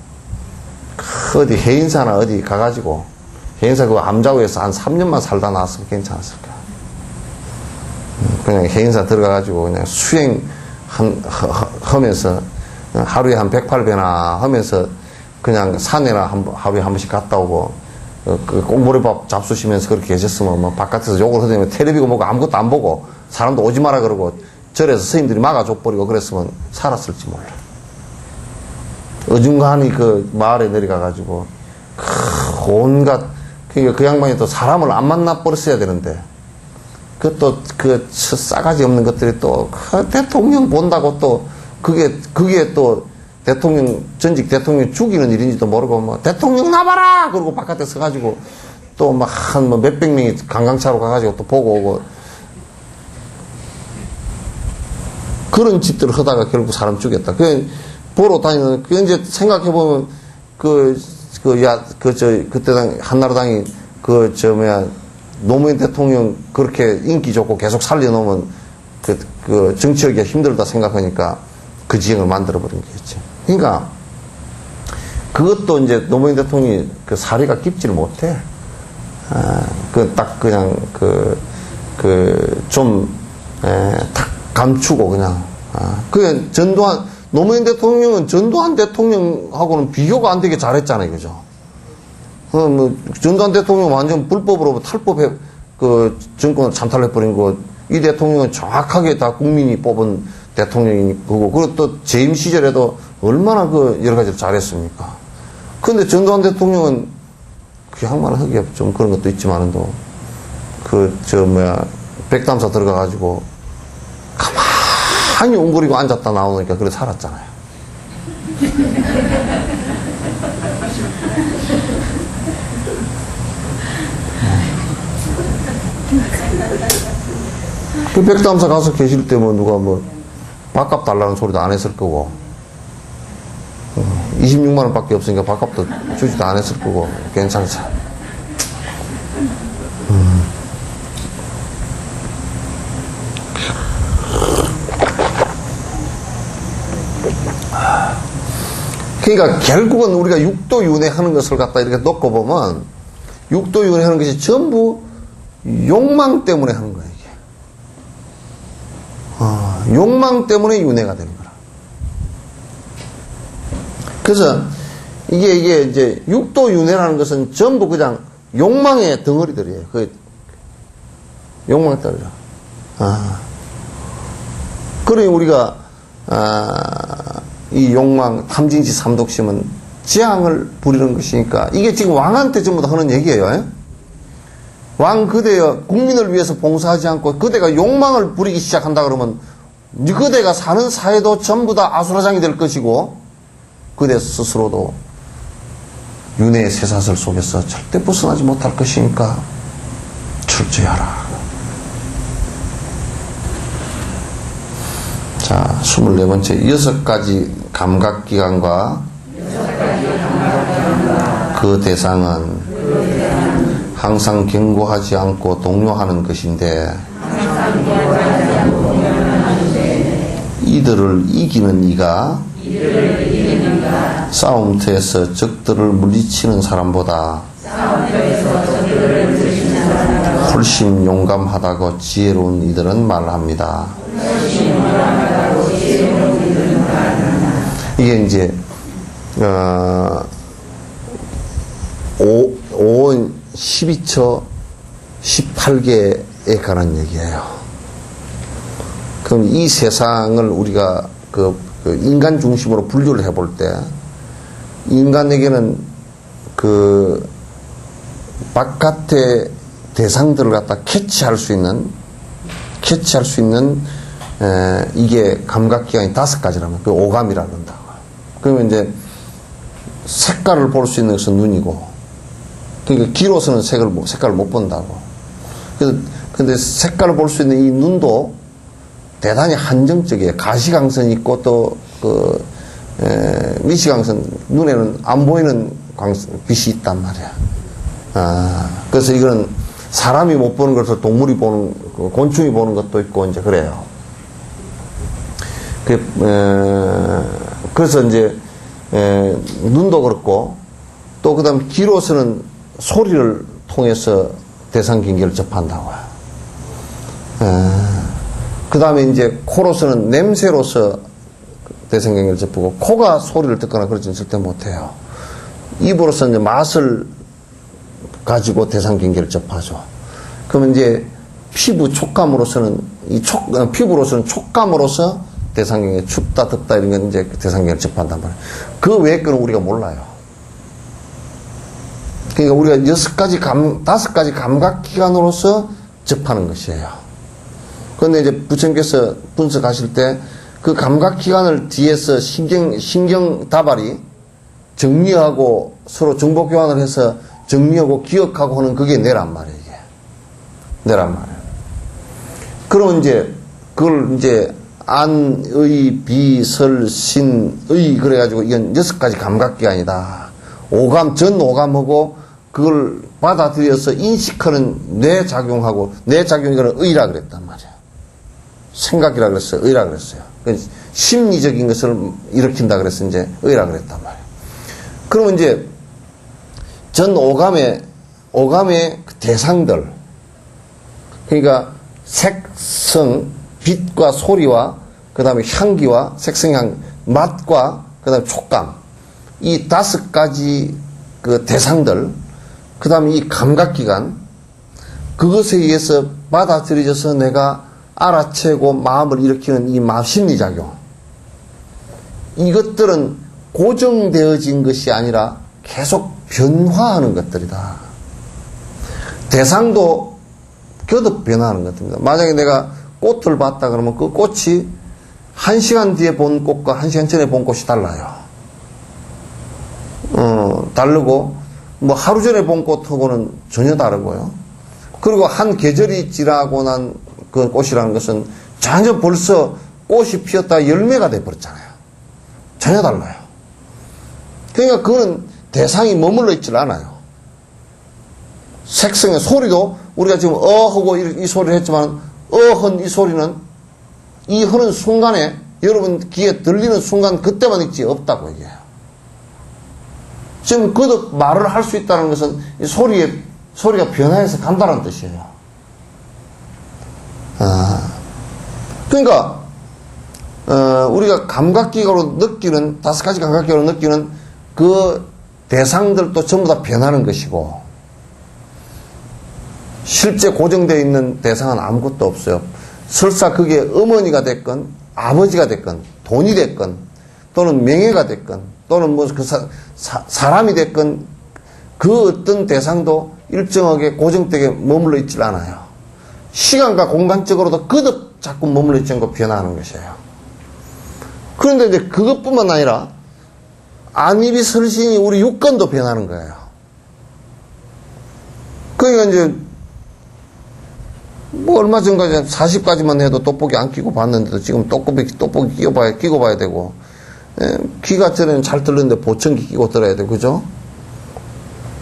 어디 해인사나 어디 가가지고 해인사 그 암자구에서 한 3년만 살다 나왔으면 괜찮았을 거야. 그냥 해인사 들어가가지고 그냥 하면서 하루에 한 108배나 하면서 그냥 산에나 하루에 한 번씩 갔다 오고 꽁보리밥 잡수시면서 그렇게 계셨으면 바깥에서 욕을 하더니 텔레비고 뭐고 아무것도 안 보고 사람도 오지 마라 그러고 절에서 스님들이 막아줘버리고 그랬으면 살았을지 몰라. 어중간히 그 마을에 내려가가지고 온갖 그 양반이 또 사람을 안 만나 버렸어야 되는데 그것도 그 싸가지 없는 것들이 또 그 대통령 본다고 또 그게 또 전직 대통령 죽이는 일인지도 모르고 뭐 대통령 나봐라 그러고 바깥에 서가지고 또 막 한 뭐 몇백 명이 관광차로 가가지고 또 보고 오고 그런 짓들을 하다가 결국 사람 죽였다. 그 보러 다니는 그 이제 생각해 보면 그때 당 한나라당이 노무현 대통령 그렇게 인기 좋고 계속 살려놓으면 그 정치하기가 힘들다 생각하니까 그 지형을 만들어버린 거겠지. 그러니까 그것도 이제 노무현 대통령이 그 사리가 깊지를 못해. 딱 그냥 딱 감추고 그냥. 노무현 대통령은 전두환 대통령하고는 비교가 안 되게 잘했잖아요. 그죠? 전두환 대통령 완전 불법으로 탈법해, 정권을 찬탈해버린 거, 이 대통령은 정확하게 다 국민이 뽑은 대통령이 그거, 그리고 또 재임 시절에도 얼마나 여러 가지를 잘했습니까? 근데 전두환 대통령은 그 양반을 하기에 좀 그런 것도 있지만도, 백담사 들어가가지고, 가만히 웅그리고 앉았다 나오니까 그래 살았잖아요. 그 백담사 가서 계실 때 누가 밥값 달라는 소리도 안 했을 거고, 26만원 밖에 없으니까 밥값도 주지도 안 했을 거고, 괜찮지. 그러니까 결국은 우리가 육도윤회 하는 것을 갖다 이렇게 놓고 보면, 육도윤회 하는 것이 전부 욕망 때문에 하는 거예요, 이게. 욕망 때문에 윤회가 되는 거라. 그래서 이게 이제 육도윤회라는 것은 전부 그냥 욕망의 덩어리들이에요. 욕망 따르죠. 그러니 우리가, 이 욕망, 탐진치 삼독심은 재앙을 부리는 것이니까, 이게 지금 왕한테 전부 다 하는 얘기예요. 왕 그대여 국민을 위해서 봉사하지 않고 그대가 욕망을 부리기 시작한다 그러면 그대가 사는 사회도 전부 다 아수라장이 될 것이고, 그대 스스로도 윤회의 쇠사슬 속에서 절대 벗어나지 못할 것이니까 철저히 하라. 자, 24번째, 6가지 감각기관과 그 대상은 항상 경고하지 않고 독려하는 것인데, 이들을 이기는 이가 싸움터에서 적들을 물리치는 사람보다 훨씬 용감하다고 지혜로운 이들은 말합니다. 이게 이제 5원 12처 18개에 관한 얘기예요. 그럼 이 세상을 우리가 인간 중심으로 분류를 해볼 때, 인간에게는 바깥의 대상들을 갖다 캐치할 수 있는 이게 감각기관이 5가지라면, 오감이라고 한다고. 그러면 이제 색깔을 볼 수 있는 것은 눈이고, 그러니까 귀로서는 색깔을 못 본다고. 근데 색깔을 볼 수 있는 이 눈도 대단히 한정적이에요. 가시광선이 있고 또 미시광선, 눈에는 안 보이는 빛이 있단 말이야. 그래서 이거는 사람이 못 보는 것을 동물이 보는, 곤충이 보는 것도 있고 이제 그래요. 그래서 이제 눈도 그렇고, 또 그다음 귀로서는 소리를 통해서 대상 경계를 접한다고요. 그 다음에 이제 코로서는 냄새로서 대상 경계를 접하고, 코가 소리를 듣거나 그러지는 절대 못해요. 입으로서 이제 맛을 가지고 대상 경계를 접하죠. 그러면 이제 피부 촉감으로서는 피부로서는 촉감으로서 대상 경계, 춥다 덥다 이런 건 이제 대상 경계를 접한단 말이에요. 그 외의 거는 우리가 몰라요. 그러니까 우리가 5가지 감각기관으로서 접하는 것이에요. 근데 이제 부처님께서 분석하실 때 그 감각기관을 뒤에서 신경 다발이 정리하고 서로 정보 교환을 해서 정리하고 기억하고 하는 그게 뇌란 말이에요, 이게. 뇌란 말이에요. 그러면 이제, 그걸 이제, 안, 의, 비, 설, 신, 의, 그래가지고 이건 6가지 감각기관이다. 오감, 전 오감하고 그걸 받아들여서 인식하는 뇌작용하고, 뇌작용이라는 의라 그랬단 말이에요. 생각이라 그랬어요. 의라 그랬어요. 심리적인 것을 일으킨다 그래서 이제 의라 그랬단 말이에요. 그러면 이제 전 오감의 그 대상들, 그러니까 색성, 빛과 소리와 그 다음에 향기와 색성향, 맛과 그 다음에 촉감, 이 5가지 그 대상들, 그 다음에 이 감각기관, 그것에 의해서 받아들여져서 내가 알아채고 마음을 일으키는 이 심리작용, 이것들은 고정되어진 것이 아니라 계속 변화하는 것들이다. 대상도 거듭 변화하는 것들입니다. 만약에 내가 꽃을 봤다 그러면 그 꽃이 1시간 뒤에 본 꽃과 1시간 전에 본 꽃이 달라요. 다르고 뭐 하루 전에 본 꽃하고는 전혀 다르고요. 그리고 한 계절이 지나고 난 그 꽃이라는 것은 전혀 벌써 꽃이 피었다 열매가 돼버렸잖아요. 전혀 달라요. 그러니까 그거는 대상이 머물러 있질 않아요. 색성의 소리도 우리가 지금 하고 이 소리를 했지만 한 이 소리는 이 하는 순간에 여러분 귀에 들리는 순간 그때만 있지 없다고 얘기해요. 지금 거듭 말을 할 수 있다는 것은 이 소리가 변화해서 간다는 뜻이에요. 그러니까 우리가 감각기관으로 느끼는 5가지 감각기관으로 느끼는 그 대상들도 전부 다 변하는 것이고 실제 고정되어 있는 대상은 아무것도 없어요. 설사 그게 어머니가 됐건 아버지가 됐건 돈이 됐건 또는 명예가 됐건 또는 뭐 그 사람이 됐건 그 어떤 대상도 일정하게 고정되게 머물러 있질 않아요. 시간과 공간적으로도 거듭 자꾸 머물러 있지 않고 변화하는 것이에요. 그런데 이제 그것뿐만 아니라 안입이 설신이 우리 육건도 변하는 거예요. 그러니까 이제 뭐 얼마 전까지 40까지만 해도 떡볶이 안 끼고 봤는데도 지금 떡볶이 끼고 봐야 되고, 귀가 전에는 잘 들렸는데 보청기 끼고 들어야 되고, 그죠?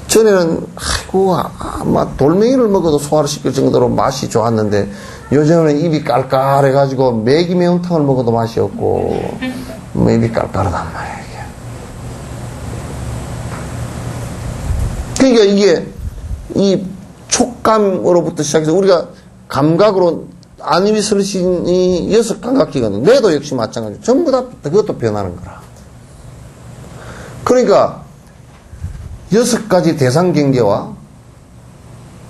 전에는 아이고 아마 돌멩이를 먹어도 소화를 시킬 정도로 맛이 좋았는데 요즘에는 입이 깔깔해가지고 매기 매운탕을 먹어도 맛이 없고 뭐 입이 깔깔하단 말이에요. 그러니까 이게 이 촉감으로부터 시작해서 우리가 감각으로 안입이 설신이 6감각기관, 뇌도 역시 마찬가지로 전부 다 그것도 변하는 거라. 그러니까 6가지 대상 경계와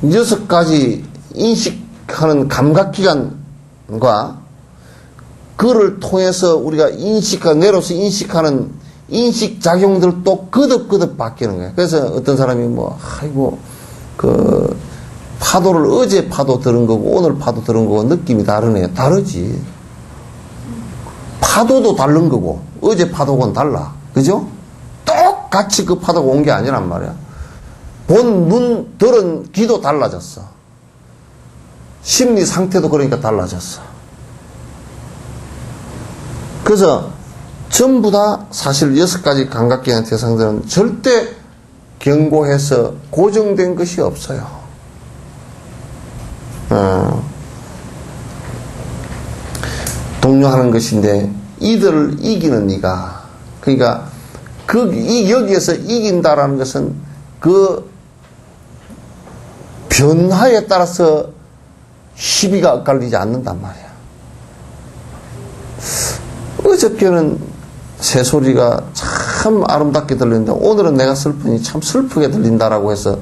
6가지 인식하는 감각기관과 그를 통해서 우리가 뇌로서 인식하는 인식작용들도 거듭 바뀌는 거예요. 그래서 어떤 사람이 아이고, 파도를 어제 파도 들은 거고 오늘 파도 들은 거고 느낌이 다르네요. 다르지. 파도도 다른 거고 어제 파도는 달라. 그죠? 똑같이 그 파도가 온 게 아니란 말이야. 본 눈, 들은 귀도 달라졌어. 심리 상태도 그러니까 달라졌어. 그래서 전부 다 사실 6가지 감각기관 대상들은 절대 견고해서 고정된 것이 없어요. 동요하는 것인데 이들을 이기는 이가, 그러니까 여기에서 이긴다라는 것은 그 변화에 따라서 시비가 엇갈리지 않는단 말이야. 어저께는 새소리가 참 아름답게 들리는데 오늘은 내가 슬프니 참 슬프게 들린다라고 해서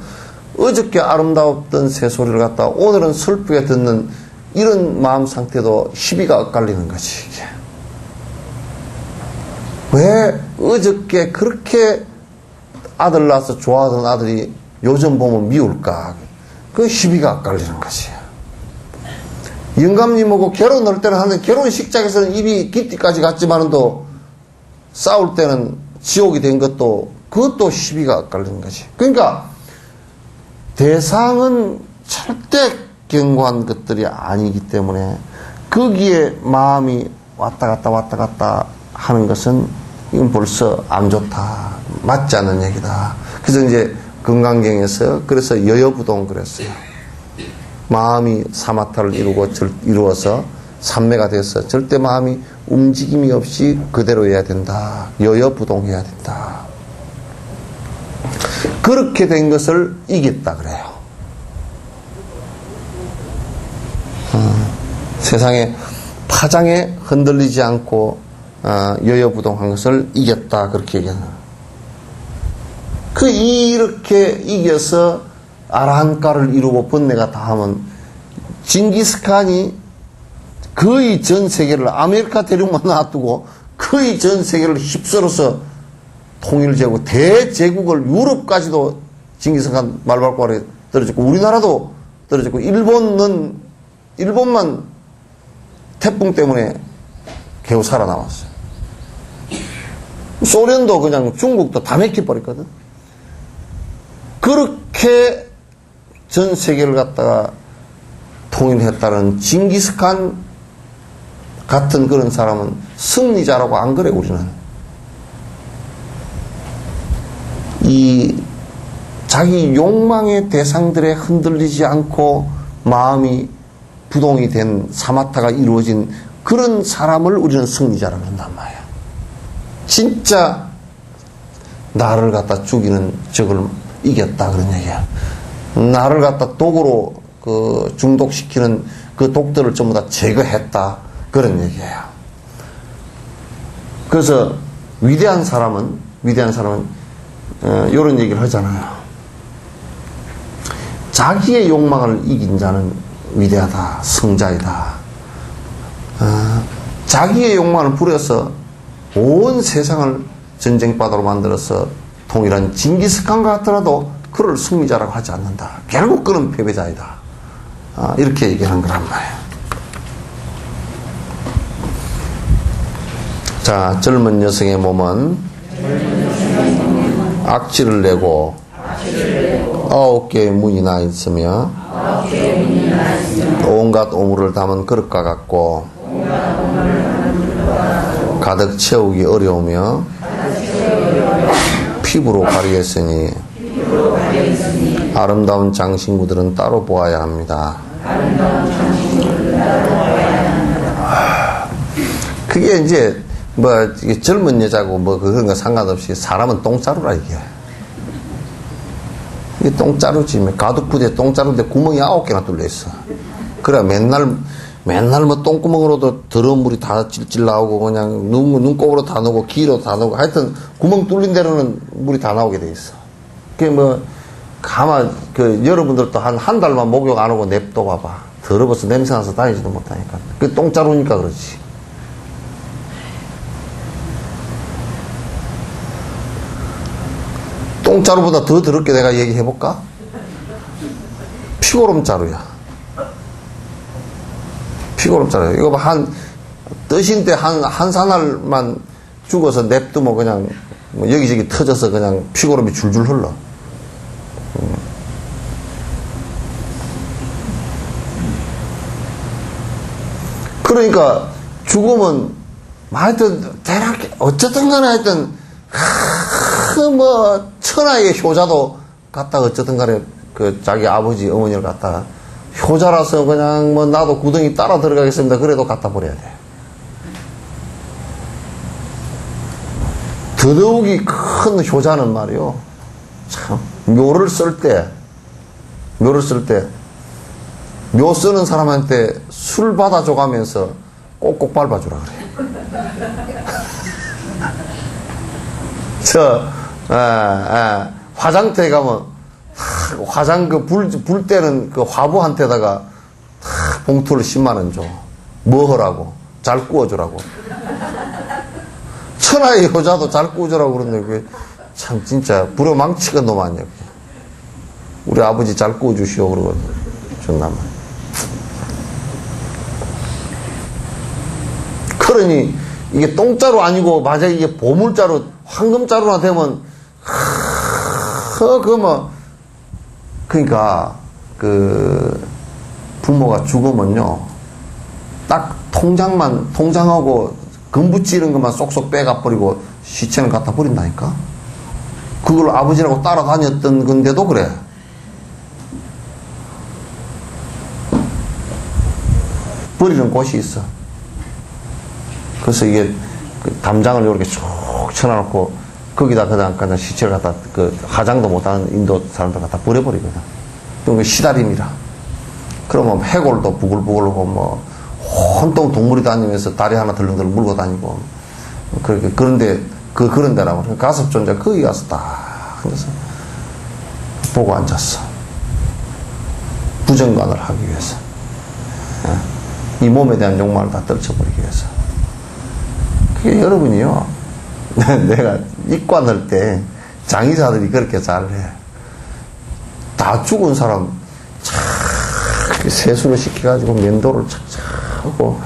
어저께 아름다웠던 새소리를 갖다 오늘은 슬프게 듣는 이런 마음 상태도 시비가 엇갈리는 거지. 이게. 왜 어저께 그렇게 아들 낳아서 좋아하던 아들이 요즘 보면 미울까? 그 시비가 엇갈리는 거지. 영감님하고 결혼할 때는 하는데 결혼식장에서는 입이 깃띠까지 갔지만은 또 싸울 때는 지옥이 된 것도 그것도 시비가 엇갈리는 거지. 그러니까 대상은 절대 견고한 것들이 아니기 때문에 거기에 마음이 왔다 갔다 하는 것은 이건 벌써 안 좋다. 맞지 않는 얘기다. 그래서 이제 건강경에서 그래서 여여부동 그랬어요. 마음이 사마타를 이루어서 삼매가 돼서 절대 마음이 움직임이 없이 그대로 해야 된다. 여여부동해야 된다. 그렇게 된 것을 이겼다 그래요. 세상에 파장에 흔들리지 않고 여여부동한 것을 이겼다 그렇게 얘기하는 거예요. 이렇게 이겨서 아라한가를 이루고 번뇌가 다하면 징기스칸이 거의 전 세계를 아메리카 대륙만 놔두고 거의 전 세계를 휩쓸어서 통일제국 대제국을 유럽까지도 징기스칸 말발고 아래 떨어졌고 우리나라도 떨어졌고 일본만 태풍 때문에 겨우 살아남았어요. 소련도 그냥 중국도 다 맥혀버렸거든. 그렇게 전 세계를 갖다가 통일했다는 징기스칸 같은 그런 사람은 승리자라고 안 그래 우리는. 이 자기 욕망의 대상들에 흔들리지 않고 마음이 부동이 된 사마타가 이루어진 그런 사람을 우리는 승리자라고 한단 말이야. 진짜 나를 갖다 죽이는 적을 이겼다 그런 얘기야. 나를 갖다 독으로 중독시키는 그 독들을 전부 다 제거했다 그런 얘기예요. 그래서 위대한 사람은 이런 얘기를 하잖아요. 자기의 욕망을 이긴 자는 위대하다, 성자이다. 자기의 욕망을 부려서 온 세상을 전쟁바다로 만들어서 통일한 징기스칸과 같더라도 그를 승리자라고 하지 않는다. 결국 그는 패배자이다. 이렇게 얘기하는 거란 말이에요. 자, 젊은 여성의 몸은 악취를 내고 9개의 문이 나 있으며 온갖 오물을 담은 그릇과 같고 가득 채우기 어려우며 피부로 가리겠으니 아름다운 장신구들은 따로 보아야 합니다. 그게 이제 젊은 여자고 그런 거 상관없이 사람은 똥자루라 이게 똥자루지. 가두푸대 똥자루인데 구멍이 9개나 뚫려 있어. 그래 맨날 똥구멍으로도 더러운 물이 다 찔찔 나오고 그냥 눈곱으로 다 나오고 귀로 다 나오고 하여튼 구멍 뚫린 데로는 물이 다 나오게 돼 있어. 그게 가만 여러분들도 한 달만 목욕 안 하고 냅둬 봐봐. 더러워서 냄새나서 다니지도 못하니까. 그 똥자루니까 그렇지. 똥자루보다 더 더럽게 내가 얘기해볼까? 피고름자루야. 피고름자루. 이거 뜨신 때 한 사날만 죽어서 냅두면 그냥 여기저기 터져서 그냥 피고름이 줄줄 흘러. 그러니까 죽으면 하여튼 대략 어쨌든 간에 하여튼 천하의 효자도 갖다가 어쨌든 간에 자기 아버지 어머니를 갖다가 효자라서 그냥 나도 구덩이 따라 들어가겠습니다. 그래도 갖다 버려야 돼. 더더욱이 큰 효자는 말이요. 참 묘를 쓸 때 묘 쓰는 사람한테 술 받아줘가면서 꼭꼭 밟아주라 그래. 화장터에 가면 화장 불 때는 화부한테다가 봉투를 10만원 줘. 뭐 하라고? 잘 구워주라고. 천하의 효자도 잘 구워주라고 그러는데 그게 참 진짜 부려망치가 너무 아니야. 우리 아버지 잘 구워주시오 그러고 줬나만. 그러니 이게 똥자루 아니고 만약에 이게 보물자루, 황금자루나 되면 그러니까 부모가 죽으면요 딱 통장하고 금붙이 이런 것만 쏙쏙 빼가 버리고 시체는 갖다 버린다니까. 그걸 아버지라고 따라다녔던 건데도 그래. 버리는 곳이 있어. 그래서 이게 담장을 이렇게 쭉 쳐놔놓고 거기다 그냥 시체를 갖다 화장도 못하는 인도 사람들 갖다 버려버리거든. 그럼 시다림이라. 그러면 해골도 부글부글하고 뭐 온통 동물이 다니면서 다리 하나 덜렁덜렁 물고 다니고 그런데 그런 데라고 가섭존자 거기 가서 딱 그래서 보고 앉았어. 부정관을 하기 위해서. 이 몸에 대한 욕망을 다 떨쳐버리기 위해서. 그게 여러분이요. 내가 입관할 때 장의사들이 그렇게 잘해. 다 죽은 사람 착 세수를 시켜가지고 면도를 착착 하고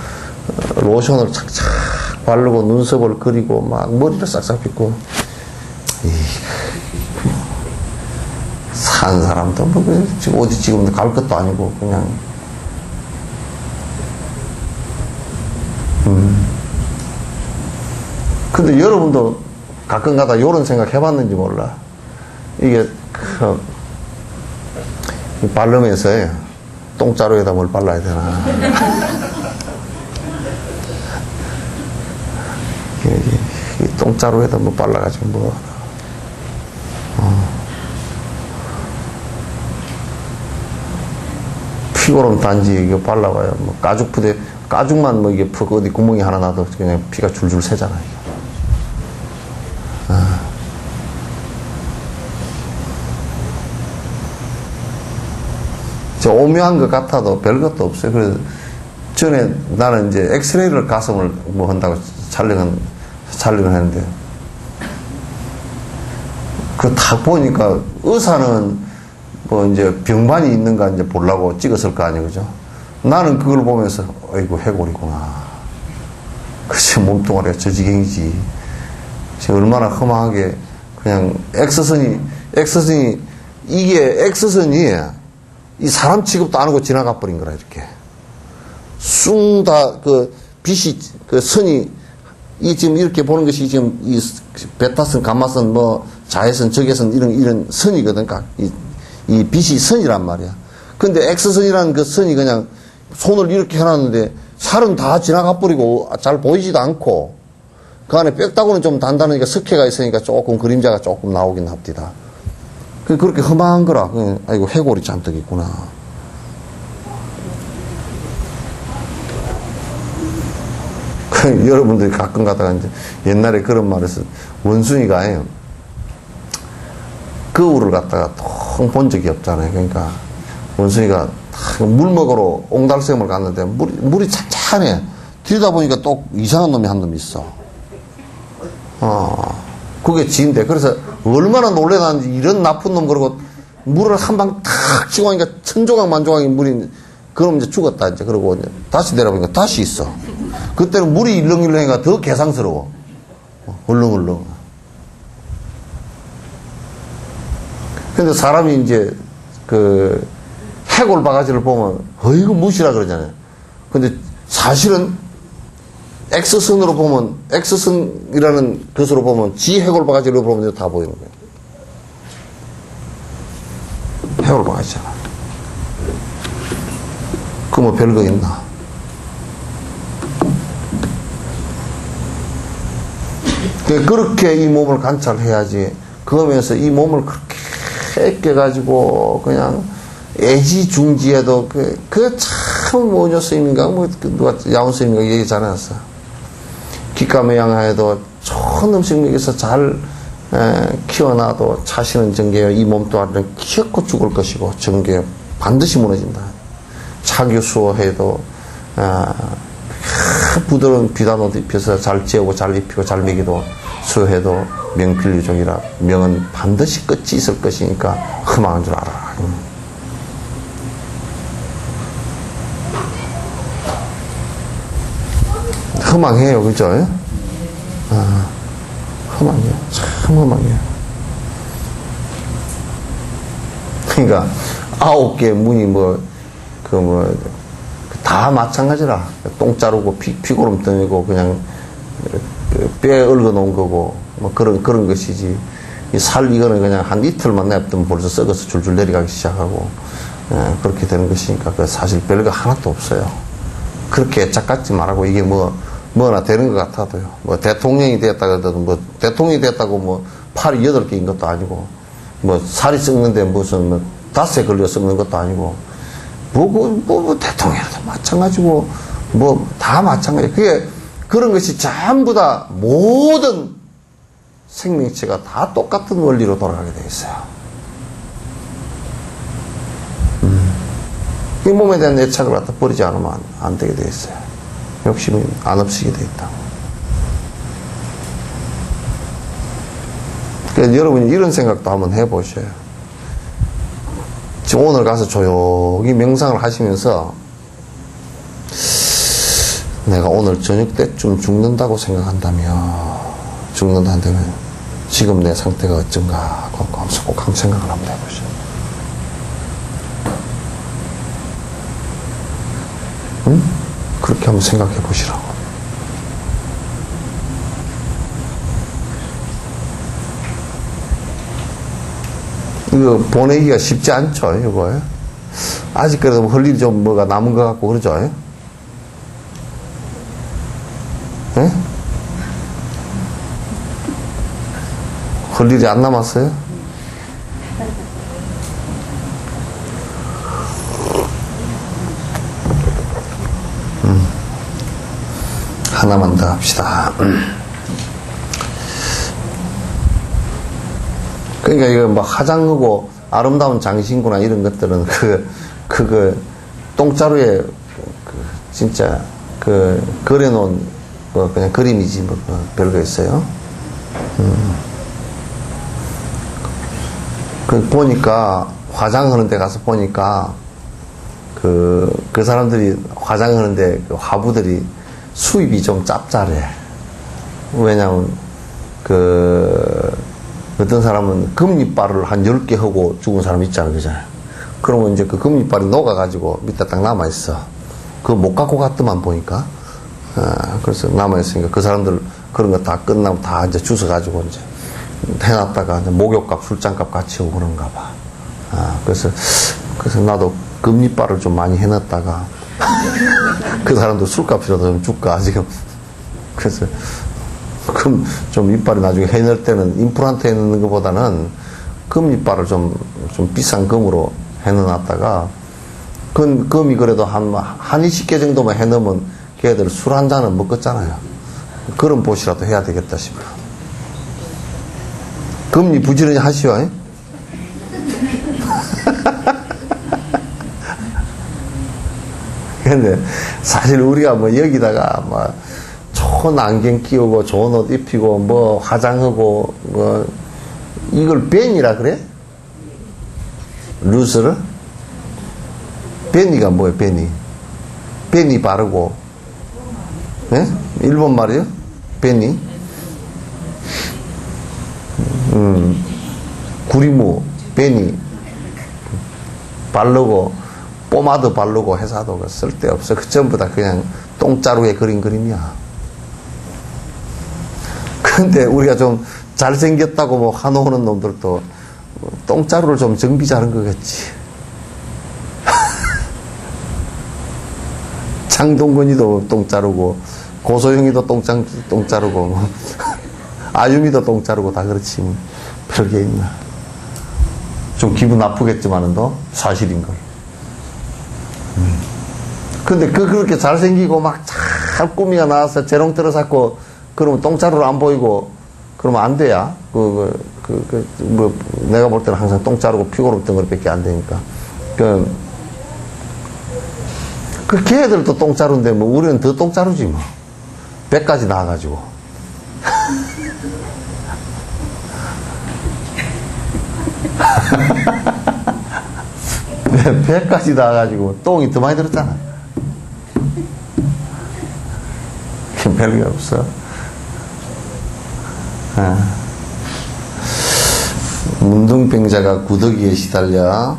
로션을 착착 바르고 눈썹을 그리고 막 머리를 싹싹 빗고 산 사람도 뭐 어디 지금 갈 것도 아니고 그냥 근데 여러분도 가끔 가다 이런 생각 해봤는지 몰라. 이게 바르면서 똥자루에다 뭘 발라야 되나. 이 똥자루에다 뭐 발라가지고 뭐. 피고름 단지 이거 발라봐요. 뭐 가죽만 뭐 이게 어디 구멍이 하나 나도 그냥 피가 줄줄 새잖아요. 저 오묘한 것 같아도 별것도 없어요. 그래서 전에 나는 이제 엑스레이를 가슴을 뭐 한다고 촬영을 했는데 그 딱 보니까 의사는 뭐 이제 병반이 있는가 이제 보려고 찍었을 거 아니에요, 그죠? 나는 그걸 보면서 아이고 해골이구나. 그치 몸뚱아리가 저 지경이지. 얼마나 험하게 그냥 엑스선이 이게 엑스선이 이 사람 취급도 안 하고 지나가 버린 거라 이렇게 쑥 다 빛이 선이 이 지금 이렇게 보는 것이 지금 이 베타선, 감마선, 뭐 자외선, 적외선 이런 선이거든. 이 빛이 선이란 말이야. 근데 X선이라는 그 선이 그냥 손을 이렇게 해놨는데 살은 다 지나가 버리고 잘 보이지도 않고 그 안에 뼈다구는 좀 단단하니까 석회가 있으니까 조금 그림자가 조금 나오긴 합디다. 그렇게 험한 거라. 아이고 해골이 잔뜩 있구나. 여러분들이 가끔 가다가 이제 옛날에 그런 말에서 원숭이가 거울을 갖다가 통 본 적이 없잖아요. 그러니까 원숭이가 물 먹으러 옹달샘을 갔는데 물이 찬찬해. 들여다보니까 또 이상한 놈이 한 놈 있어. 그게 지인데. 그래서 얼마나 놀래놨는지 이런 나쁜 놈 그러고 물을 한 방 탁 치고 하니까 천조각 만조각이 물이 그럼 이제 죽었다 이제. 그러고 이제 다시 내려보니까 다시 있어. 그때는 물이 일렁일렁해가 더 개상스러워. 얼렁얼렁. 근데 사람이 이제 해골 바가지를 보면 어이구 무시라 그러잖아요. 근데 사실은 X선으로 보면 X선이라는 것으로 보면 지 해골 바가지로 보면 다 보이는 거예요. 해골 바가지잖아. 그 뭐 별거 있나? 그렇게 이 몸을 관찰해야지. 그러면서 이 몸을 그렇게 깨가지고 그냥 애지중지해도 참 뭐냐 스님인가 뭐 누가 야운 스님인가 얘기 잘 해놨어. 기가매양하에도 좋은 음식 먹여서 잘 키워놔도 자신은 정계요. 이 몸 또한 키웠고 죽을 것이고 정계 반드시 무너진다. 차교수호해도 부드러운 비단옷 입혀서 잘 재우고 잘 입히고 잘 먹이도 수호해도 명필유종이라 명은 반드시 끝이 있을 것이니까 흠망한 줄 알아라. 허망해요. 그죠? 아, 허망해요. 참 허망해요. 그러니까 9개 문이 다 마찬가지라. 똥 자르고 피고름덩이고 그냥 뼈에 얽어 놓은 거고 뭐 그런 것이지. 이 살 이거는 그냥 한 이틀만 냅두면 벌써 썩어서 줄줄 내려가기 시작하고 그렇게 되는 것이니까 그 사실 별거 하나도 없어요. 그렇게 애착 갖지 말라고. 이게 뭐나 되는 것 같아도요. 뭐 대통령이 됐다고 해도 뭐 대통령이 됐다고 뭐 팔이 8개인 것도 아니고 뭐 살이 썩는데 무슨 뭐 닷새 걸려 썩는 것도 아니고 뭐 대통령도 마찬가지고 뭐 다 마찬가지. 그게 그런 것이 전부 다 모든 생명체가 다 똑같은 원리로 돌아가게 되어 있어요. 이 몸에 대한 애착을 갖다 버리지 않으면 안 되게 되어 있어요. 욕심이 안 없이게 되어 있다고. 그래서 여러분이 이런 생각도 한번 해보셔요. 지금 오늘 가서 조용히 명상을 하시면서 내가 오늘 저녁 때쯤 죽는다고 생각한다면 지금 내 상태가 어쩐가 하면서 꼭 한번 생각을 한번 해보셔요. 응? 그렇게 한번 생각해 보시라고. 이거 보내기가 쉽지 않죠, 이거. 아직 그래도 할 일이 좀 뭐가 남은 것 같고 그러죠. 예? 할 일이 안 남았어요? 하나만 더 합시다. 그러니까 이거 뭐 화장하고 아름다운 장신구나 이런 것들은 똥자루에 진짜 그려놓은 그냥 그림이지 뭐 별거 있어요. 보니까 화장하는 데 가서 보니까 그 사람들이 화장하는데 그 화부들이 수입이 좀 짭짤해. 왜냐면 어떤 사람은 금리빨을 한 10개 하고 죽은 사람 있잖아요. 그죠? 그러면 이제 그 금리빨이 녹아가지고 밑에 딱 남아있어. 그거 못 갖고 갔더만 보니까. 그래서 남아있으니까 그 사람들 그런 거 다 끝나면 다 이제 주워가지고 이제 해놨다가 이제 목욕값, 술장값 같이 오고 그런가 봐. 그래서 나도 금리빨을 좀 많이 해놨다가 그 사람도 술값이라도 좀 줄까, 지금. 그래서 좀 이빨이 나중에 해낼 때는 임플란트 해놓는 것보다는 금 이빨을 좀 비싼 금으로 해놓았다가 금이 그래도 한 20개 정도만 해놓으면 걔들 술 한 잔은 먹겠잖아요. 그런 보시라도 해야 되겠다 싶어요. 금리 부지런히 하시오. 근데 사실 우리가 뭐 여기다가 뭐 좋은 안경 끼우고 좋은 옷 입히고 뭐 화장하고 뭐 이걸 벤이라 그래? 루스를? 벤이가 뭐예요? 벤이 바르고 예? 일본 말이에요? 벤이 구리무 벤이 바르고 포마드 바르고 해서도 쓸데없어. 그 전부 다 그냥 똥자루에 그린 그림이야. 근데 우리가 좀 잘생겼다고 뭐 한오는 놈들도 똥자루를 좀 정비 잘한 거겠지. 장동건이도 똥자루고 고소영이도 똥자루고 아유미도 똥자루고 다 그렇지 뭐. 별게 있나. 좀 기분 나쁘겠지만은 또 사실인걸. 근데 그렇게 잘생기고 막 잘 꾸미가 나와서 재롱 들어섰고 그러면 똥자루로 안 보이고 그러면 안 돼야. 뭐 내가 볼 때는 항상 똥자루고 피고름 덩어리밖에 안 되니까. 그 걔들도 똥자루인데 뭐 우리는 더 똥자루지 뭐. 배까지 나와가지고. 배까지 나와가지고 똥이 더 많이 들었잖아. 별게 없어. 문둥병자가 구더기에 시달려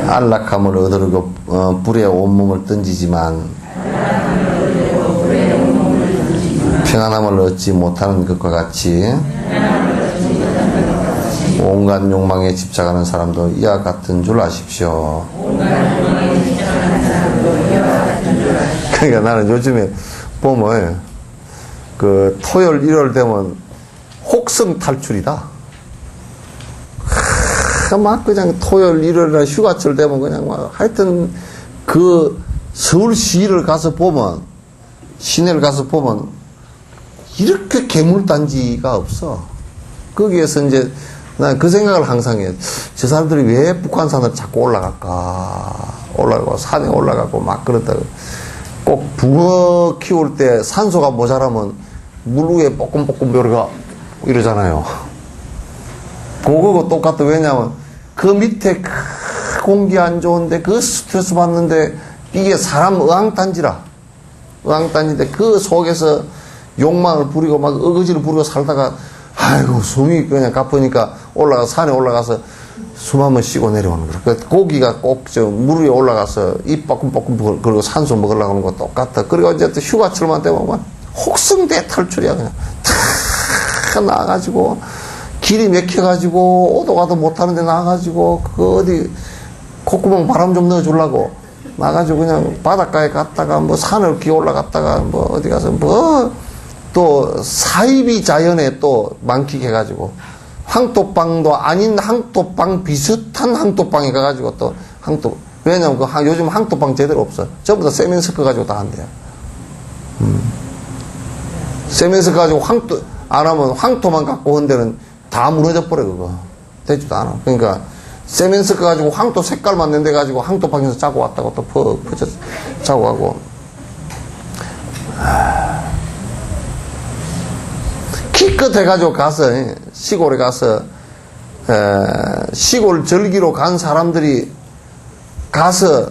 안락함을 얻으려고 불에 온몸을 던지지만 평안함을 얻지 못하는 것과 같이 온갖 욕망에 집착하는 사람도 이와 같은 줄 아십시오. 그러니까 나는 요즘에 보면 그 토요일 일요일 되면 혹성 탈출이다. 막 그냥 토요일 일요일날 휴가철 되면 그냥 막 하여튼 그 서울시를 가서 보면 시내를 가서 보면 이렇게 괴물단지가 없어. 거기에서 이제 난 그 생각을 항상 해. 저 사람들이 왜 북한산을 자꾸 올라가고 산에 올라가고 막 그러다가 꼭 붕어 키울 때 산소가 모자라면 물 위에 뽀끔뽀끔 이러잖아요. 그거고 똑같아. 왜냐면 그 밑에 공기 안 좋은데 그 스트레스 받는데 이게 사람 의앙단지라. 의앙단지인데 그 속에서 욕망을 부리고 막 어거지를 부리고 살다가 아이고 숨이 그냥 가쁘니까 산에 올라가서 숨 한번 쉬고 내려오는 거야. 그 고기가 꼭 저 물 위에 올라가서 입 뻐끔뻐끔 그리고 산소 먹으려고 하는 거 똑같아. 그리고 이제 또 휴가철만 되면 막 혹성대 탈출이야. 그냥 탁 나와가지고 길이 막혀가지고 오도 가도 못하는데 나와가지고 그 어디 콧구멍 바람 좀 넣어주려고 나가지고 그냥 바닷가에 갔다가 뭐 산을 기어 올라갔다가 뭐 어디 가서 뭐 또 사이비 자연에 또 만끽해가지고 황토방도 아닌 황토방 비슷한 황토방에 가가지고 또 왜냐면 요즘 황토방 제대로 없어. 전부 다 세면서 가지고 다 한대요. 세면서 가지고 안 하면 황토만 갖고 온 데는 다 무너져 버려 그거. 되지도 않아. 그러니까 세면서 가지고 황토 색깔만 낸데 가지고 황토방에서 자고 왔다고 또 퍼져 자고 가고. 기껏 해가지고 가서 시골에 가서 시골 절기로 간 사람들이 가서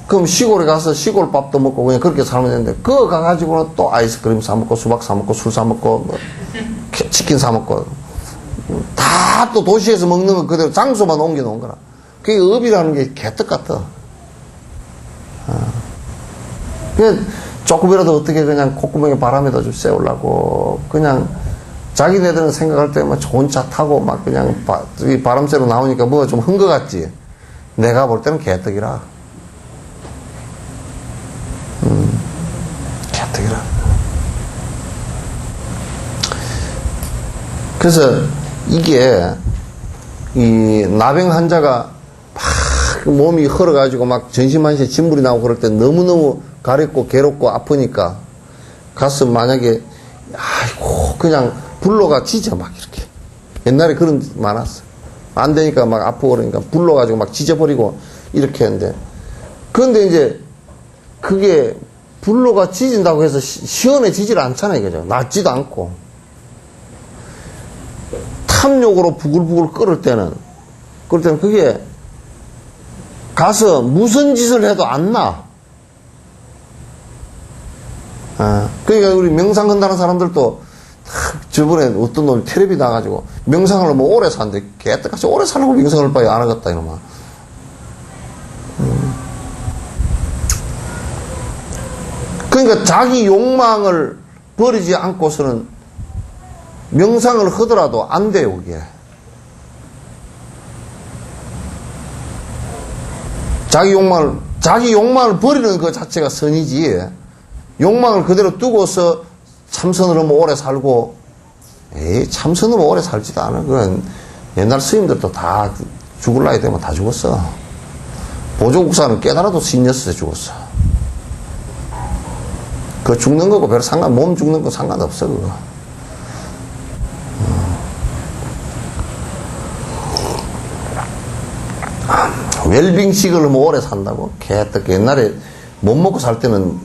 그럼 시골에 가서 시골밥도 먹고 그냥 그렇게 살면 되는데 그거 가가지고는 또 아이스크림 사 먹고 수박 사 먹고 술 사 먹고 뭐 치킨 사 먹고 다 또 도시에서 먹는 거 그대로 장소만 옮겨 놓은 거라. 그게 업이라는 게 개떡 같아. 조금이라도 어떻게 그냥 콧구멍에 바람에다 좀 쐬우려고 그냥 자기네들은 생각할 때 막 좋은 차 타고 막 그냥 바람 쐬러 나오니까 뭐가 좀 흥 것 같지. 내가 볼 때는 개떡이라. 개떡이라. 그래서 이게 이 나병 환자가 막 몸이 헐어가지고 막 전신만시에 진물이 나오고 그럴 때 너무너무 가렵고 괴롭고 아프니까 가서 만약에 아이고 그냥 불로가 짖어 막 이렇게. 옛날에 그런 데 많았어. 안 되니까 막 아프고 그러니까 불러가지고 막 짖어버리고 이렇게 했는데 그런데 이제 그게 불로가 짖은다고 해서 시원해지질 않잖아요. 그죠? 낫지도 않고 탐욕으로 부글부글 끓을 때는 그게 가서 무슨 짓을 해도 안 나. 그러니까 우리 명상한다는 사람들도 저번에 어떤 놈이 텔레비 나가지고 명상을 뭐 오래 산대. 개떡같이 오래 살라고 명상을 봐야 안 하겠다 이놈아. 그러니까 자기 욕망을 버리지 않고서는 명상을 하더라도 안 돼요 그게. 자기 욕망을 버리는 것 자체가 선이지. 욕망을 그대로 두고서 참선으로 뭐 오래 살고, 참선으로 오래 살지도 않아. 그건 옛날 스님들도 다 죽을 나이 되면 다 죽었어. 보조국사는 깨달아도 신였을 때 죽었어. 그 죽는 거고 별로 몸 죽는 거 상관없어, 그거. 웰빙식을 뭐 오래 산다고? 개떡. 옛날에 못 먹고 살 때는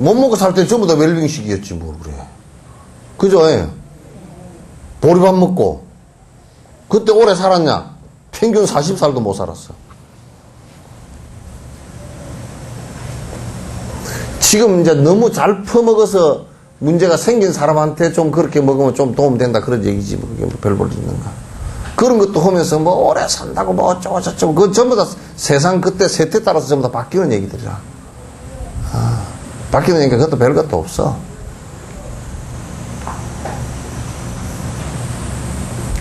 전부 다 웰빙식이었지, 뭘 그래. 그죠? 보리밥 먹고. 그때 오래 살았냐? 평균 40살도 못 살았어. 지금 이제 너무 잘 퍼먹어서 문제가 생긴 사람한테 좀 그렇게 먹으면 좀 도움된다 그런 얘기지 뭐 그게 뭐 별 볼 있는가. 그런 것도 하면서 뭐 오래 산다고 뭐 어쩌고 저쩌고 그건 전부 다 세상 그때 세태에 따라서 전부 다 바뀌는 얘기들이라. 바뀌는 얘기가 그것도 별 것도 없어.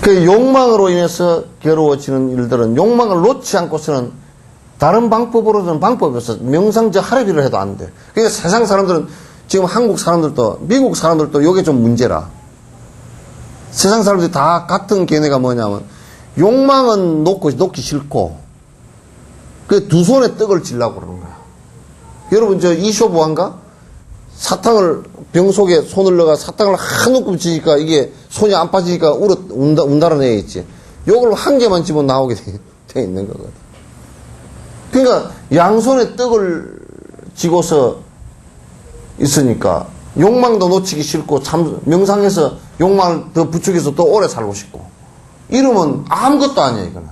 그 욕망으로 인해서 괴로워지는 일들은 욕망을 놓지 않고서는 다른 방법으로는 방법이 없어. 명상저 하루비를 해도 안 돼. 그러니까 세상 사람들은 지금 한국 사람들도 미국 사람들도 이게 좀 문제라. 세상 사람들이 다 같은 견해가 뭐냐면 욕망은 놓기 싫고 그 두 손에 떡을 쥐려고 그러는 거야. 여러분 저 이쇼부한가? 사탕을 병 속에 손을 넣어가 사탕을 한 움큼 쥐니까 이게 손이 안 빠지니까 운다는 애 있지. 요걸 한 개만 집어 나오게 돼 있는 거거든. 그러니까 양손에 떡을 쥐고서 있으니까 욕망도 놓치기 싫고 참 명상해서 욕망을 더 부추겨서 더 오래 살고 싶고 이러면 아무것도 아니야 이거는.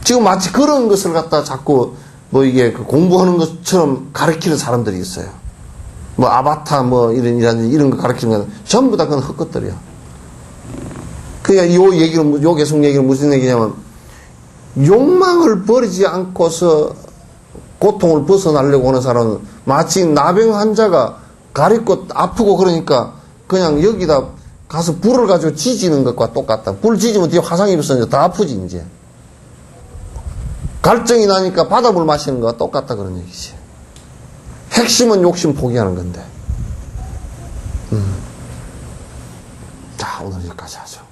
지금 마치 그런 것을 갖다 자꾸 뭐 이게 그 공부하는 것처럼 가르치는 사람들이 있어요. 뭐 아바타 뭐 이런 거 가르치는 건 전부 다 그건 헛것들이야. 그러니까 요 계속 얘기는 무슨 얘기냐면 욕망을 버리지 않고서 고통을 벗어나려고 하는 사람은 마치 나병 환자가 가렵고 아프고 그러니까 그냥 여기다 가서 불을 가지고 지지는 것과 똑같다. 불 지지면 뒤에 화상 입어서 이제 더 아프지 이제. 갈증이 나니까 바닷물 마시는 거와 똑같다 그런 얘기지. 핵심은 욕심 포기하는 건데. 자, 오늘 여기까지 하죠.